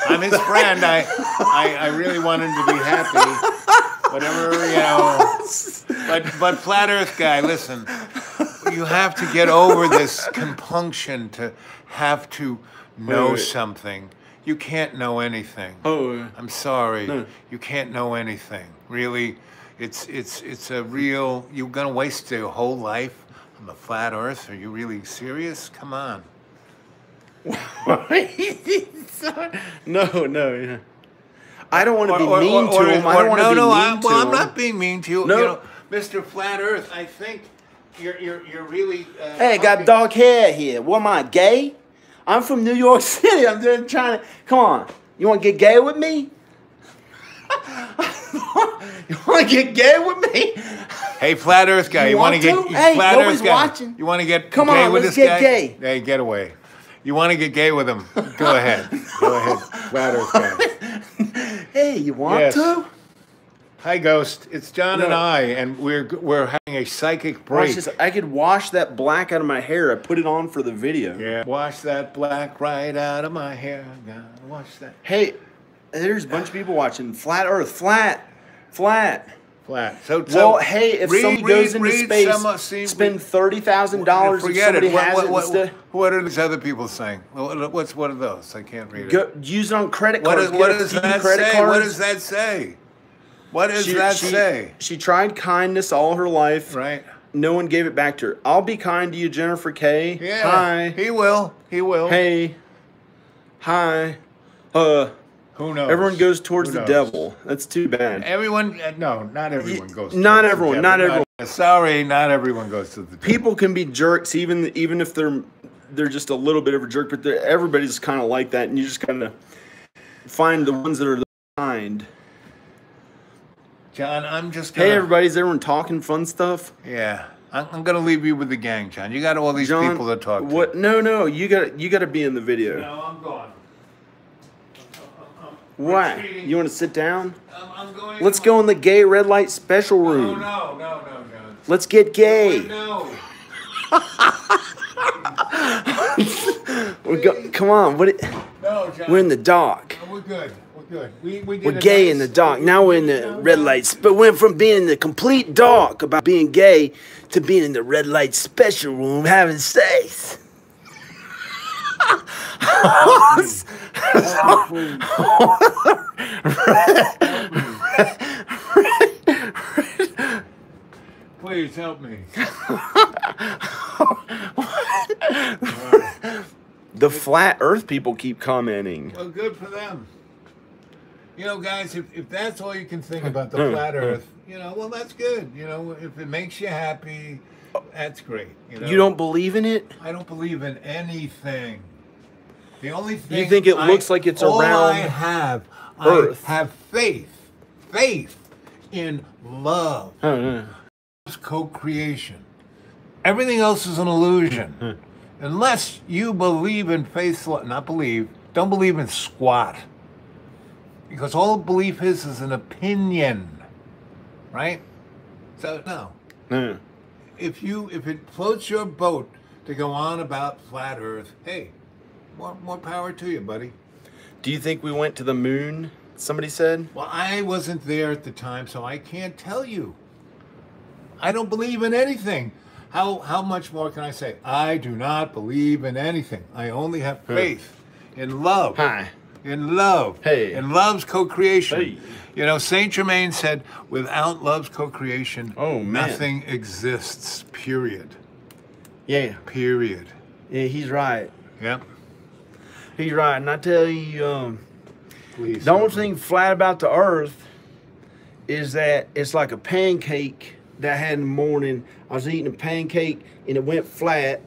I'm his friend. I really want him to be happy. Whatever, you know. But Flat Earth guy, listen. You have to get over this compunction to have to know Wait. something. You can't know anything. Oh, I'm sorry. No. You can't know anything. Really, it's a real. You're gonna waste your whole life on the flat Earth. Are you really serious? Come on. no. Yeah. I don't want to be mean to him. I don't want to be mean to him. I'm not being mean to you. No. You know, Mr. Flat Earth. I think you're really. Hey, got upping- dark hair here. What am I, gay? I'm from New York City. I'm just trying to. Come on. You want to get gay with me? You want to get gay with me? Hey, Flat Earth guy, you want to get Hey, Flat nobody's Earth guy? watching. You want to get Come gay on, with let's this get guy? gay. Hey, get away. You want to get gay with him? Go ahead. Go ahead, Flat Earth guy. Hey, you want Yes. to? Hi, Ghost. It's John No. and I, and we're having a psychic Watch break. this. I could wash that black out of my hair. I put it on for the video. Yeah. Wash that black right out of my hair. Gotta wash that. Hey, there's a bunch of people watching. Flat Earth. Flat. Flat. So Well, hey, if somebody goes into space, spend $30,000 if forget somebody it. has it instead. What are these other people saying? What are those? I can't read it. Go, use it on credit What cards. does Get a that few say? credit What cards. does that say? What does that say? She tried kindness all her life. Right. No one gave it back to her. I'll be kind to you, Jennifer K. Yeah. Hi. He will. He will. Hey. Hi. Who knows? Everyone goes towards Who the knows? devil. That's too bad. Everyone. No, not everyone goes. Not towards the everyone, devil. not everyone. Sorry, not everyone goes to the devil. People can be jerks, even if they're just a little bit of a jerk, but everybody's kind of like that, and you just kind of find the ones that are the kind. John, I'm just gonna. Hey, everybody, is everyone talking fun stuff? Yeah, I'm gonna leave you with the gang, John. You got all these John, people to talk to. What? No, you got to be in the video. No, I'm gone. Why? retreating. You want to sit down? I'm going. Let's go in the gay red light special No, room. no, John. Let's get gay. No. Come on, No, John. we're in the dark. No, we're good. We're good. We did We're a gay nice- in the dark. Now we're in the red lights. But went from being in the complete dark about being gay to being in the red light special room having sex. Please help me. The flat earth people keep commenting. Well, good for them. You know, guys, if that's all you can think about the flat Earth, well, that's good. If it makes you happy, That's great. You don't believe in it? I don't believe in anything. The only thing You think it looks like it's all around I have Earth? I have faith in love. Oh, no. It's co-creation. Everything else is an illusion. Unless you believe in faith, don't believe in squat. Because all belief is an opinion. Right? So, no. No. If it floats your boat to go on about flat Earth, hey, more power to you, buddy. Do you think we went to the moon? Somebody said. Well, I wasn't there at the time, so I can't tell you. I don't believe in anything. How much more can I say? I do not believe in anything. I only have faith in love. Hi. In love. Hey. In love's co-creation. Hey. You know, Saint Germain said, without love's co-creation, Oh, man. nothing exists, period. Yeah. Period. Yeah, he's right. Yep. He's right. And I tell you, Please. the only thing flat about the Earth is that it's like a pancake that I had in the morning. I was eating a pancake and it went flat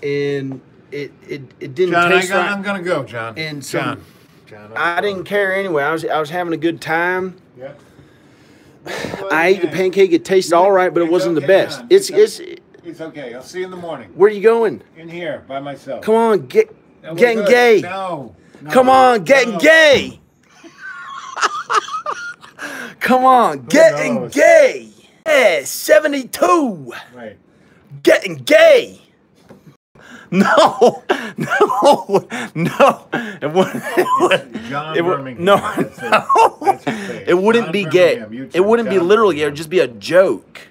and it didn't John, taste right. I'm going to go, John. And so John, I didn't care anyway. I was having a good time. Yep. I ate the pancake. It tasted all right, but it It's wasn't the okay, best. John. It's okay. I'll see you in the morning. where are you going? In here, by myself. Come on, No, we're getting good. gay. No. Come on, getting No. gay. Come on, getting knows? gay. Yeah, 72. Right. Getting gay. No. It wouldn't. John It would, Birmingham. no, That's it. no. That's his face. It wouldn't John be gay. Birmingham, It wouldn't be John literally gay. It Birmingham. would just be a joke.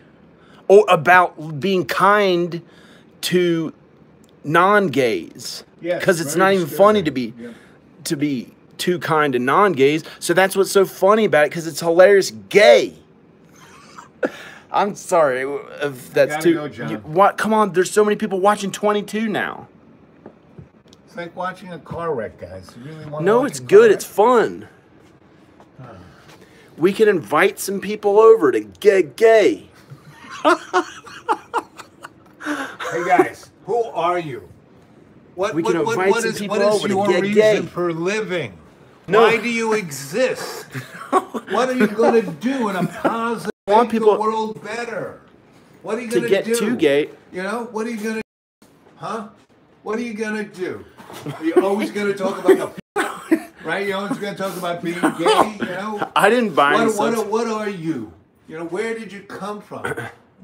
Or about being kind to non-gays. Yes, Because it's very not even funny disturbing. to be too kind to non-gays. So that's what's so funny about it, because it's hilarious gay. I'm sorry if that's Gotta too. go, John. What? Come on, there's so many people watching 22 now. It's like watching a car wreck, guys. You really want to No, watch it's a car good. wreck? It's fun. We can invite some people over to get gay. Hey, guys, who are you? What, We can invite some people what is over to your get reason gay. for living? No. Why do you exist? What are you going to do in a positive want make people the world better? What are you to going get do? too gay. You know, what are you going to Huh? What are you going to do? Are you always going to talk about the right? You're always going to talk about being gay, you know? I didn't buy any such. What are you? You know, where did you come from?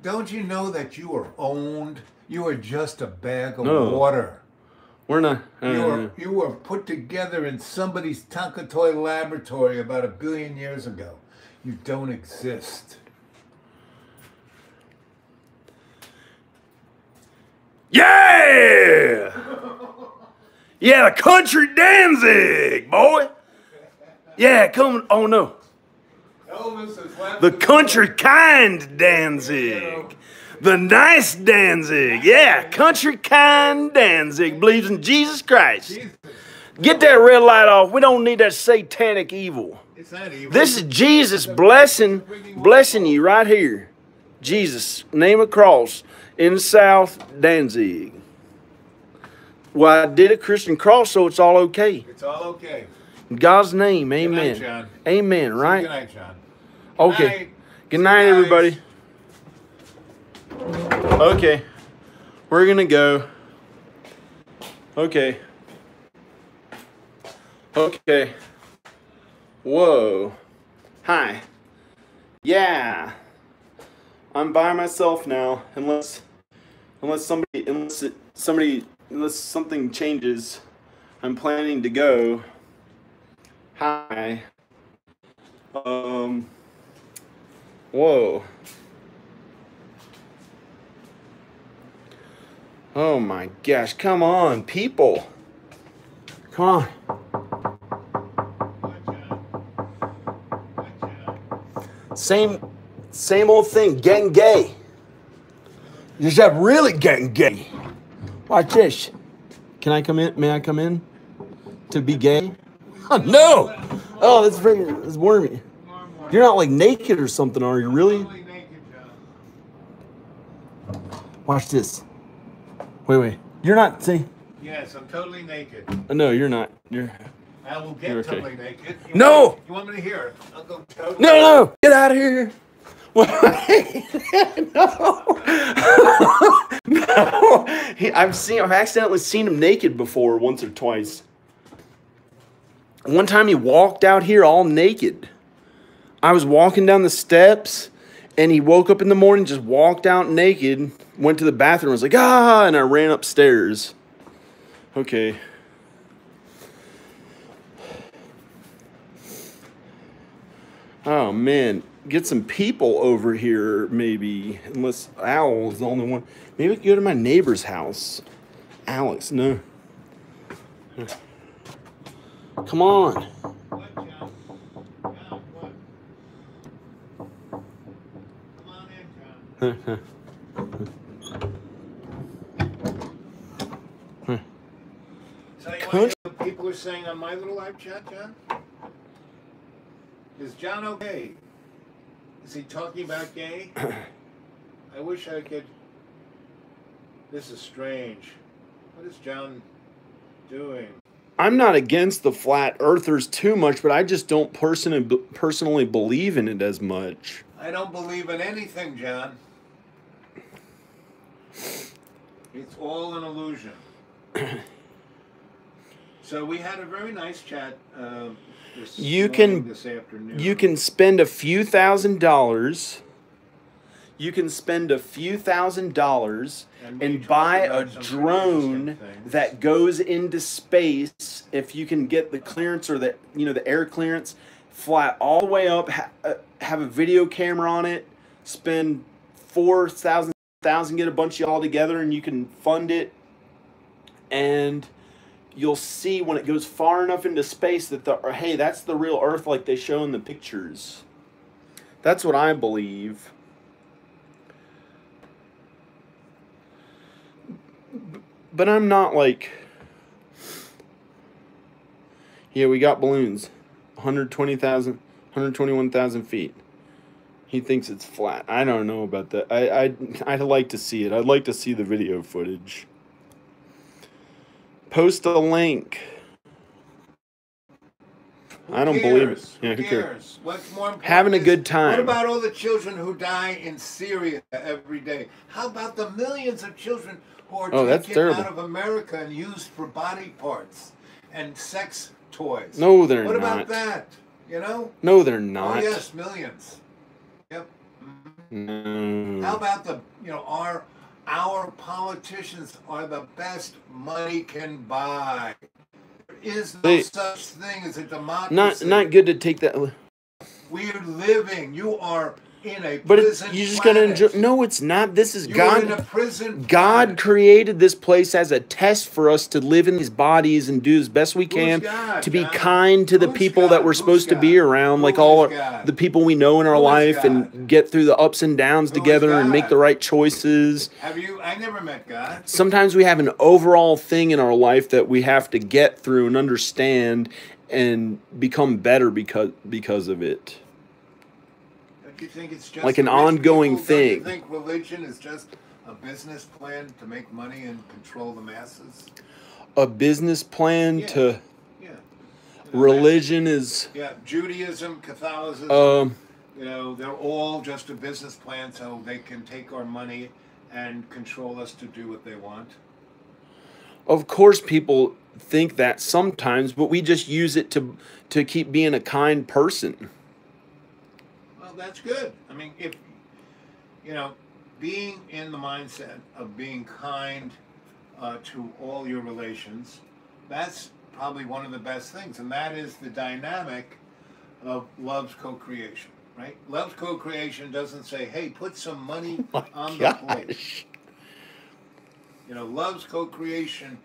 Don't you know that you are owned? You are just a bag of No. water. We're not. You were put together in somebody's Tonka toy laboratory about 1 billion years ago. You don't exist. Yeah! Yeah, the country Danzig, boy. Yeah, come. Oh no. Elvis has left The country kind Danzig. The nice Danzig. Yeah, country kind Danzig believes in Jesus Christ. Jesus. Get that red light off. We don't need that satanic evil. It's not evil. This is Jesus blessing you right here. Jesus, name of cross in South Danzig. Well, I did a Christian cross, so it's all okay. It's all okay. In God's name, Good amen. night, John. Amen, right? Good night, John. Okay. Night. Good night, Good night. everybody. Okay. We're going to go. Okay. Okay. Whoa. Hi. Yeah. I'm by myself now, unless something changes. I'm planning to go. Hi. Whoa. Oh my gosh, come on, people. Come on. Same old thing, getting gay. You just have really getting gay. Watch this. Can I come in? May I come in? To be gay? Oh, no! Oh, that's freaking, that's wormy. You're not like naked or something, are you really? Watch this. Wait. You're not, see? Yes, I'm totally naked. No, you're not. I will get You're okay. totally naked. No! You want me to hear it? I'll go totally No! Get out of here! No! No! I've accidentally seen him naked before once or twice. One time he walked out here all naked. I was walking down the steps, and he woke up in the morning, just walked out naked, went to the bathroom, was like, and I ran upstairs. Okay. Oh, man. Get some people over here, maybe. Unless Owl is the only one. Maybe we could go to my neighbor's house. Alex, no. Come on. What, John? John, what? Come on in, John. So you want to hear what people are saying on my little live chat, John? Is John okay? Is he talking about gay? I wish I could. This is strange. What is John doing? I'm not against the flat earthers too much, but I just don't personally believe in it as much. I don't believe in anything, John. It's all an illusion. So we had a very nice chat this afternoon. You can spend a few $1,000s. You can spend a few $1,000s and buy a drone that goes into space. If you can get the clearance or the air clearance, fly all the way up, have a video camera on it, spend $4,000, get a bunch of y'all together, and you can fund it, and you'll see when it goes far enough into space that hey, that's the real Earth like they show in the pictures. That's what I believe. But I'm not like, yeah, we got balloons, 121,000 feet. He thinks it's flat. I don't know about that. I'd like to see it. I'd like to see the video footage. Post a link. I don't believe it. Yeah, who cares? What's more important? Having a good time. What about all the children who die in Syria every day? How about the millions of children who are taken out of America and used for body parts and sex toys? No, they're not. What about that? You know? No, they're not. Oh, yes, millions. Yep. No. How about our politicians are the best money can buy. There is no such thing as a democracy. Not good to take that. We're living. You are in a but prison. You just gotta enjoy. No, it's not. This is God. You're in a prison. God created this place as a test for us to live in these bodies and do as best we can to be kind to the people that we're supposed to be around, like all the people we know in our life, and get through the ups and downs together and make the right choices. Have you? I never met God. Sometimes we have an overall thing in our life that we have to get through and understand and become better because of it. You think it's just like an ongoing thing. Do you think religion is just a business plan to make money and control the masses? A business plan to... Yeah. Religion is... Yeah, Judaism, Catholicism, they're all just a business plan so they can take our money and control us to do what they want. Of course people think that sometimes, but we just use it to keep being a kind person. That's good. I mean, if, being in the mindset of being kind to all your relations, that's probably one of the best things. And that is the dynamic of love's co-creation, right? Love's co-creation doesn't say, hey, put some money on the plate. Love's co-creation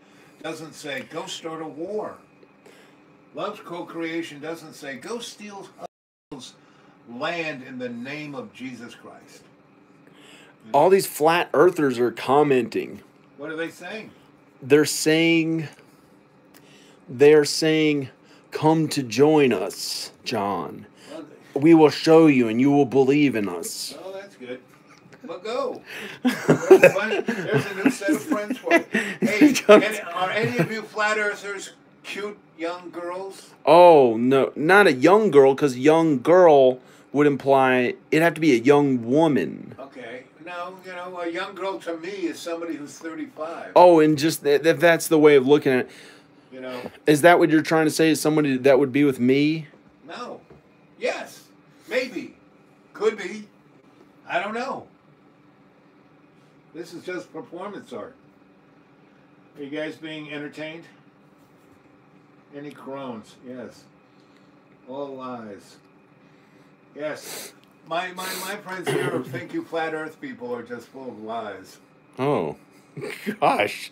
doesn't say, go start a war. Love's co-creation doesn't say, go steal land in the name of Jesus Christ. All these flat earthers are commenting. What are they saying? They're saying, come to join us, John. We will show you and you will believe in us. Oh, that's good. Well, go. There's a new set of friends for you. Hey, are any of you flat earthers cute young girls? Oh, no. Not a young girl, because young girl would imply it'd have to be a young woman. Okay. No, a young girl to me is somebody who's 35. Oh, and just if that's the way of looking at it. Is that what you're trying to say? Is somebody that would be with me? No. Yes. Maybe. Could be. I don't know. This is just performance art. Are you guys being entertained? Any crones? Yes. All lies. Yes. My friends here think you flat earth people are just full of lies. Oh. Gosh.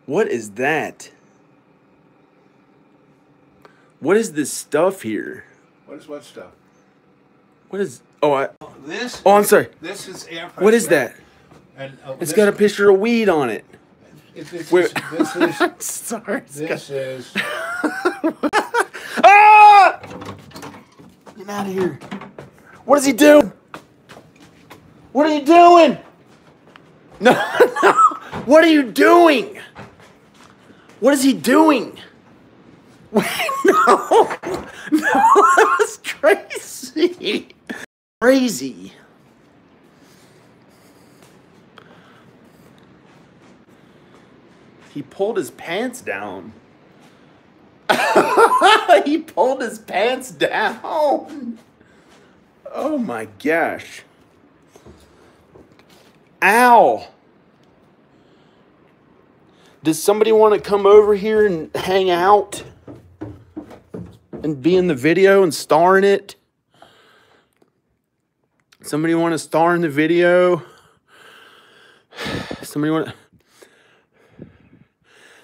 What is that? What is this stuff here? What is what stuff? What is... This? Oh, I'm sorry. This is air pressure. What is that? And, it's got a picture of weed on it. This is... Sorry. This is... Ah! Get out of here. What is he doing? What are you doing? No, no. What are you doing? What is he doing? Wait, no. No, that was crazy. Crazy. He pulled his pants down. He pulled his pants down. Oh my gosh. Ow. Does somebody want to come over here and hang out? And be in the video and star in it? Somebody want to star in the video?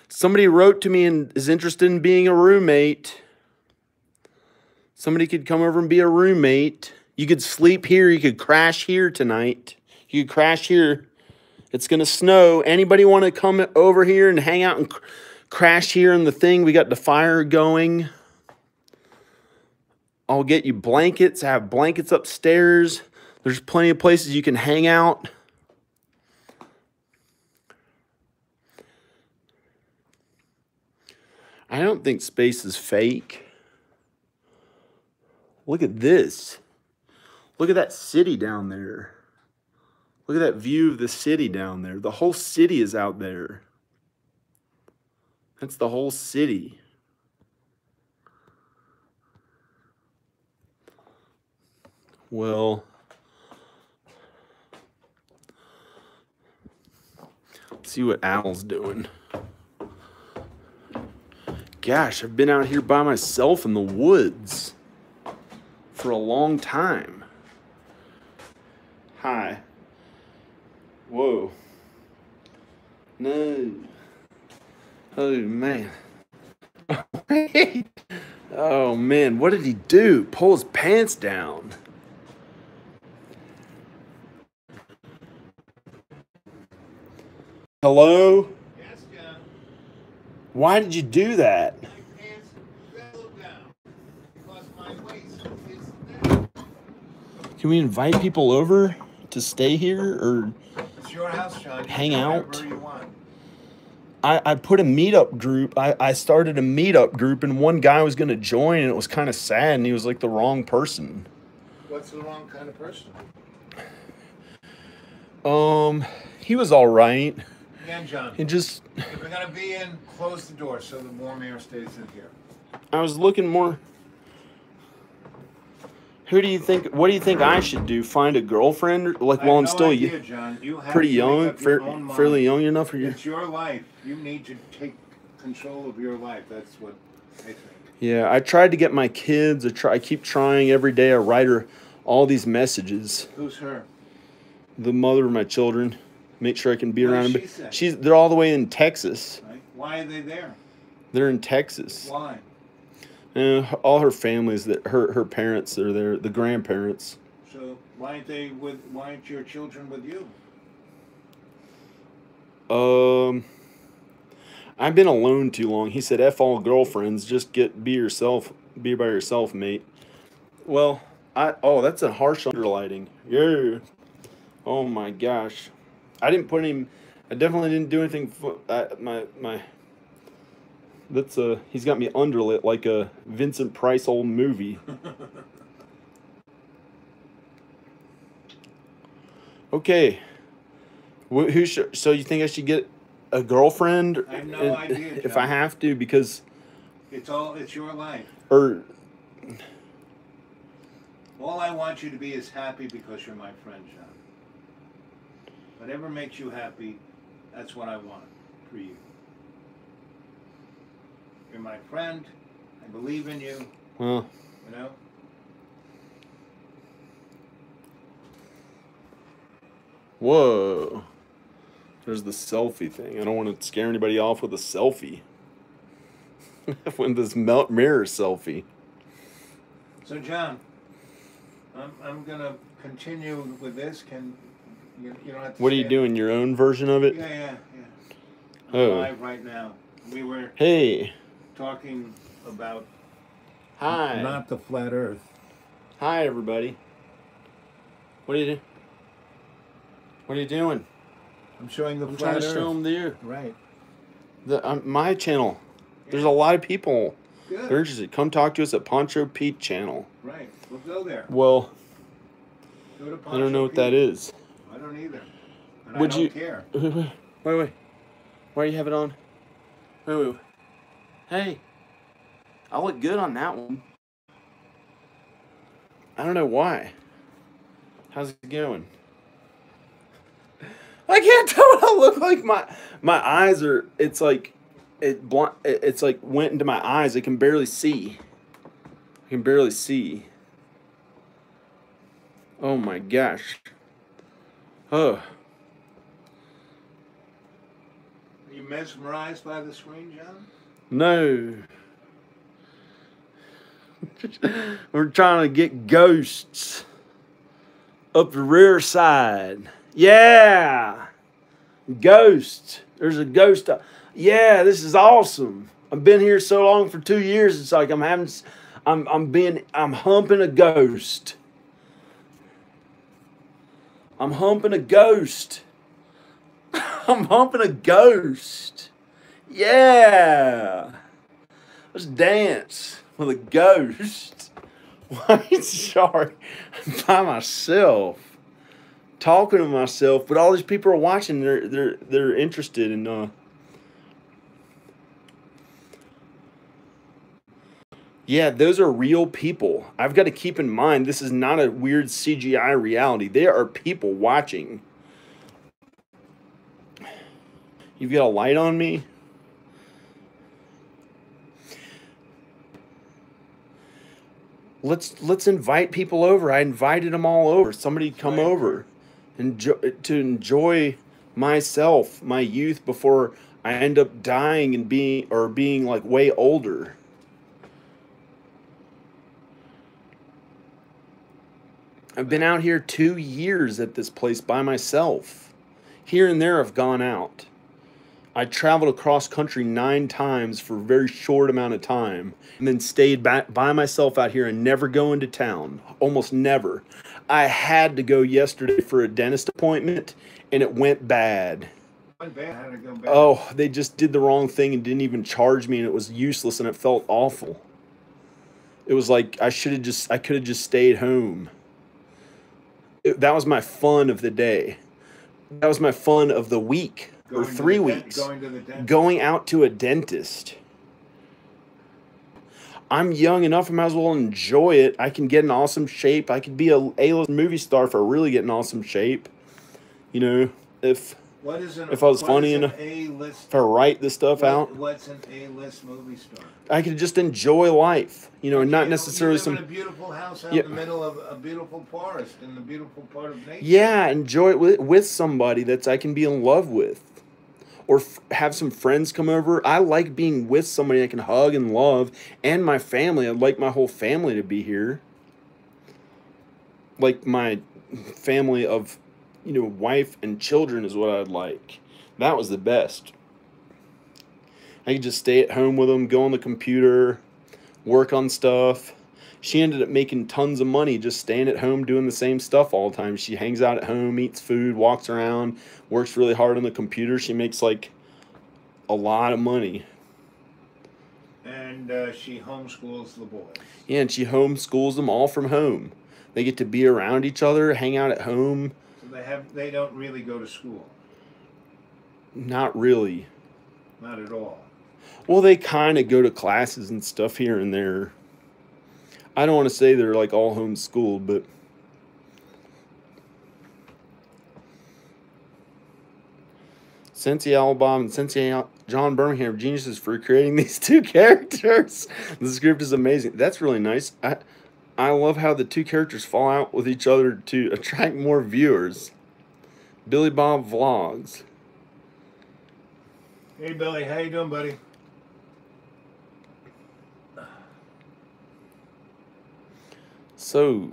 Somebody wrote to me and is interested in being a roommate. Somebody could come over and be a roommate. You could sleep here. You could crash here tonight. You could crash here. It's going to snow. Anybody want to come over here and hang out and crash here in the thing? We got the fire going. I'll get you blankets. I have blankets upstairs. There's plenty of places you can hang out. I don't think space is fake. Look at this. Look at that city down there. Look at that view of the city down there. The whole city is out there. That's the whole city. Well, let's see what Al's doing. Gosh, I've been out here by myself in the woods for a long time. Hi. Whoa. No. Oh, man. Oh, man. What did he do? Pull his pants down. Hello? Yes, John. Why did you do that? My pants fell down because my waist is down. Can we invite people over to stay here or It's your house, John. hang out? Whatever you want. I put a meetup group. I started a meetup group and one guy was going to join and it was kind of sad and he was like the wrong person. What's the wrong kind of person? He was all right. Again, John. He just... If we're going to be in, close the door so the warm air stays in here. I was looking more... What do you think I should do? Find a girlfriend? Like while I'm still idea, John. You have pretty to young? make up your own mind. Fairly young enough for you? It's your life. You need to take control of your life. That's what I think. Yeah, I tried to get my kids. I keep trying every day. I write her all these messages. Who's her? The mother of my children. Make sure I can be What around does them. she say? They're all the way in Texas. Right? Why are they there? They're in Texas. Why? All her families, her parents are there, the grandparents. So why aren't your children with you? I've been alone too long. He said, F all girlfriends, just be by yourself, mate. Well, Oh, that's a harsh underlighting. Yeah. Oh my gosh. I didn't put any. I definitely didn't do anything. My. That's he's got me underlit like a Vincent Price old movie. Okay. So you think I should get a girlfriend? I have no idea, if John. I have to, because It's your life. or All I want you to be is happy because you're my friend, John. Whatever makes you happy, that's what I want for you. You're my friend. I believe in you. well, You know? whoa. There's the selfie thing. I don't want to scare anybody off with a selfie. When this mirror selfie. So, John, I'm gonna continue with this. Can you don't have to What are you stand- doing? Your own version of it? Yeah. I'm Oh. live right now. We were Hey. talking about Hi. not the flat Earth. Hi, everybody. What are you doing? What are you doing? I'm showing the I'm flat trying to Earth. show them to you. Right. My channel. There's a lot of people. Good. They're interested. Come talk to us at Poncho Pete channel. Right. We'll go there. Well, Go to I don't know what that Poncho is. Pete. I don't either. And Would I don't you- care. Wait. Why do you have it on? Wait. Hey. I look good on that one. I don't know why. How's it going? I can't tell what I look like. My eyes are. It's like it's like went into my eyes. I can barely see. Oh my gosh. Oh. Are you mesmerized by the screen, John? No. We're trying to get ghosts up the rear side. Yeah. Ghosts. There's a ghost. Yeah, this is awesome. I've been here so long for 2 years. It's like I'm humping a ghost. I'm humping a ghost. I'm humping a ghost. Yeah. Let's dance with a ghost. White shark by myself. Talking to myself, but all these people are watching. They're interested in yeah, those are real people. I've got to keep in mind this is not a weird CGI reality. There are people watching. You've got a light on me? Let's invite people over. I invited them all over. Somebody come over and to enjoy myself, my youth, before I end up dying and being like way older. I've been out here 2 years at this place by myself. Here and there I've gone out. I traveled across country 9 times for a very short amount of time, and then stayed back by myself out here and never go into town. Almost never. I had to go yesterday for a dentist appointment, and it went bad. Went bad. How'd it go bad? Oh, they just did the wrong thing and didn't even charge me, and it was useless, and it felt awful. It was like I could have just stayed home. That was my fun of the day. That was my fun of the week. Or 3 weeks. Going to the dentist. Going out to a dentist. I'm young enough, I might as well enjoy it. I can get in awesome shape. I could be a A-list movie star if I really get in awesome shape. You know, if I was funny enough, if I write this stuff out, What's an A-list movie star? I could just enjoy life. You know, and not necessarily you live in a beautiful house out in the middle of a beautiful forest in the beautiful part of nature. Yeah, enjoy it with somebody that I can be in love with. Or have some friends come over. I like being with somebody I can hug and love. And my family. I'd like my whole family to be here. Like my family of, wife and children is what I'd like. That was the best. I could just stay at home with them, go on the computer, work on stuff. she ended up making tons of money just staying at home doing the same stuff all the time. She hangs out at home, eats food, walks around, works really hard on the computer. She makes like a lot of money. And she homeschools the boys. Yeah, and she homeschools them all from home. They get to be around each other, hang out at home. So they don't really go to school. Not really. Not at all. Well, they kind of go to classes and stuff here and there. I don't want to say they're like all homeschooled, but Sensei Owl Bob and Sensei John Birmingham are geniuses for creating these two characters. The script is amazing. That's really nice. I love how the two characters fall out with each other to attract more viewers. Billy Bob Vlogs. Hey, Billy. How you doing, buddy? So,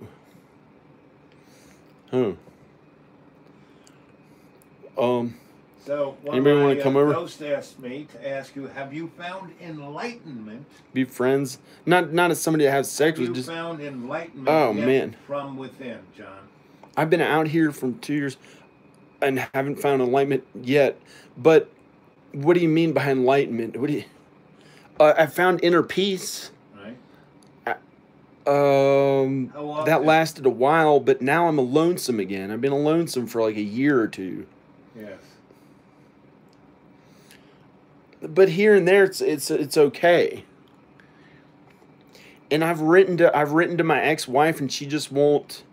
So one anybody of want to come over? Ghost asked me to ask you: have you found enlightenment? Be friends. Not as somebody that has sex Have with. you Just found enlightenment? Oh, yet man. From within, John. I've been out here for 2 years, and haven't found enlightenment yet. But what do you mean by enlightenment? What do you? I found inner peace. Right. How often? That lasted a while, but now I'm lonesome again. I've been lonesome for like a year or two. Yes. But here and there, it's okay. And I've written to my ex-wife, and she just won't.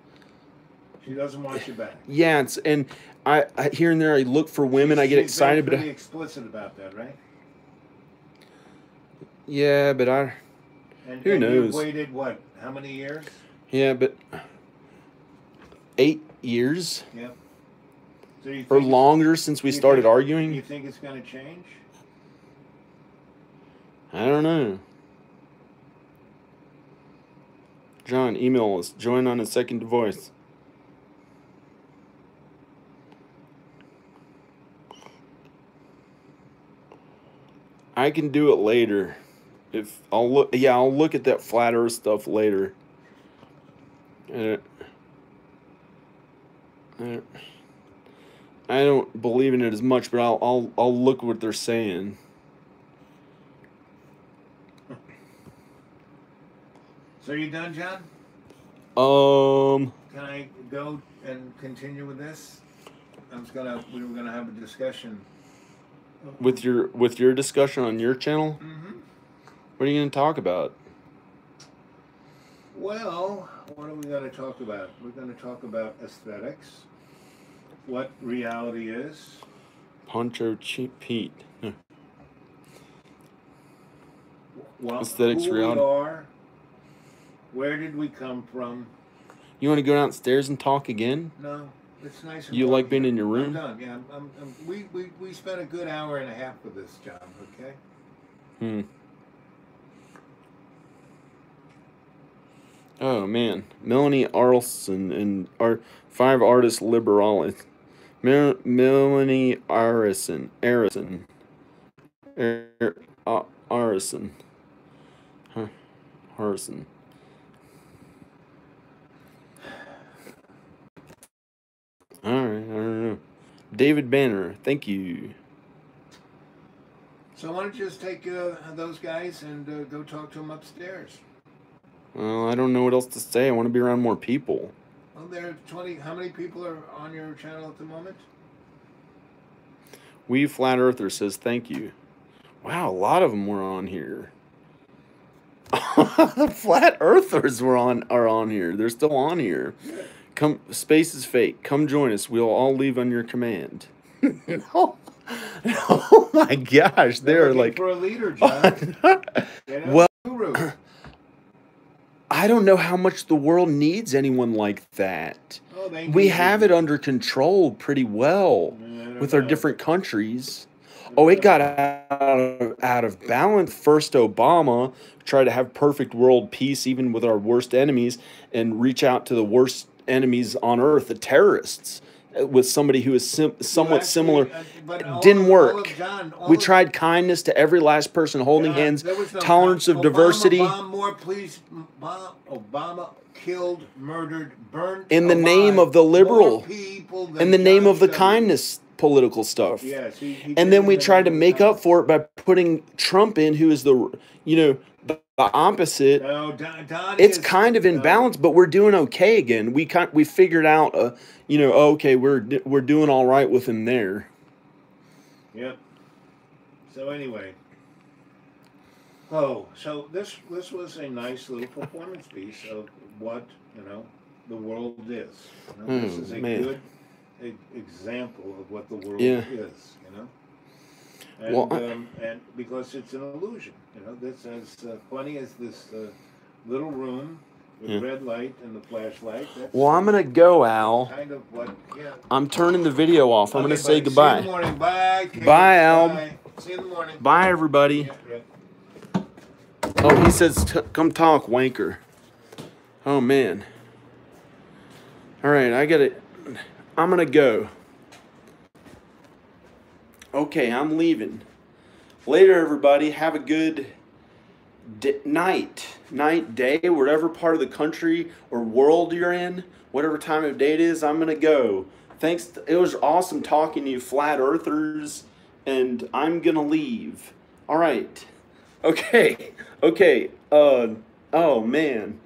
She doesn't want you back. Yeah, and I here and there I look for women. I get excited, She's but pretty explicit about that, right? yeah, but who knows? You've waited what? How many years? Yeah, but 8 years Yep. So you or think longer since we started arguing. You think it's going to change? I don't know. John, email us. Join on a second voice. I can do it later. If I'll look, yeah, I'll look at that flat Earth stuff later. I don't believe in it as much, but I'll look what they're saying. So you done, John? Can I go and continue with this? We were gonna have a discussion. With your discussion on your channel? Mm-hmm. What are you going to talk about? Well, what are we going to talk about? We're going to talk about aesthetics, what reality is. Poncho Cheap Pete. No. Well, Aesthetics, who reality. we are, where did we come from? You want to go downstairs and talk again? No, it's nice. And You warm like being here. in your room? I'm done. Yeah, we spent a good hour and a half with this, John. Okay. Oh man, Melanie Arlson and our 5 artists liberalis. Melanie Arison. Arison. Huh. Harrison. Alright, I don't know. David Banner, thank you. So why don't you just take those guys and go talk to them upstairs? Well, I don't know what else to say. I want to be around more people. Well, there are 20. How many people are on your channel at the moment? We Flat Earther says thank you. Wow, a lot of them were on here. The Flat Earthers are on here. They're still on here. Come, space is fake. Come join us. We'll all leave on your command. No. Oh my gosh, they're like for a leader, John. Well, guru. I don't know how much the world needs anyone like that. Oh, We have it under control pretty well with our different countries. Oh, it got out of balance. First, Obama tried to have perfect world peace even with our worst enemies and reach out to the worst enemies on earth, the terrorists. with somebody who is somewhat similar. But It didn't work. We of- tried kindness to every last person, holding Yeah, hands, there was no tolerance of Obama diversity. Obama killed, murdered, burned In the alive name of the liberal, more people than in the name John of the W. kindness political stuff. Yes, he And did then in we the tried to name of make up kindness. for it by putting Trump in, who is the opposite. No, Donnie It's is- kind of in balance, but we're doing okay again. We figured out, okay, we're doing all right with him there. Yep. So anyway. So this was a nice little performance piece of what the world is. This is a man. good example of what the world Yeah. is. And, Well, and because it's an illusion. That's as funny as this little room with red light and the flashlight. That's Well, I'm gonna go, Al. kind of what. Yeah. I'm turning the video off. I'm Okay, gonna say buddy. goodbye. See you in the morning. Bye. Kate. Bye, Al. Bye. See you in the morning. Bye, everybody. Yeah, yeah. Oh, he says, come talk, wanker. Oh, man. All right, I'm going to go. Okay, I'm leaving. Later, everybody. Have a good night, day, whatever part of the country or world you're in, whatever time of day it is, I'm going to go. Thanks. It was awesome talking to you, flat earthers, and I'm going to leave. All right. Okay. Oh, man.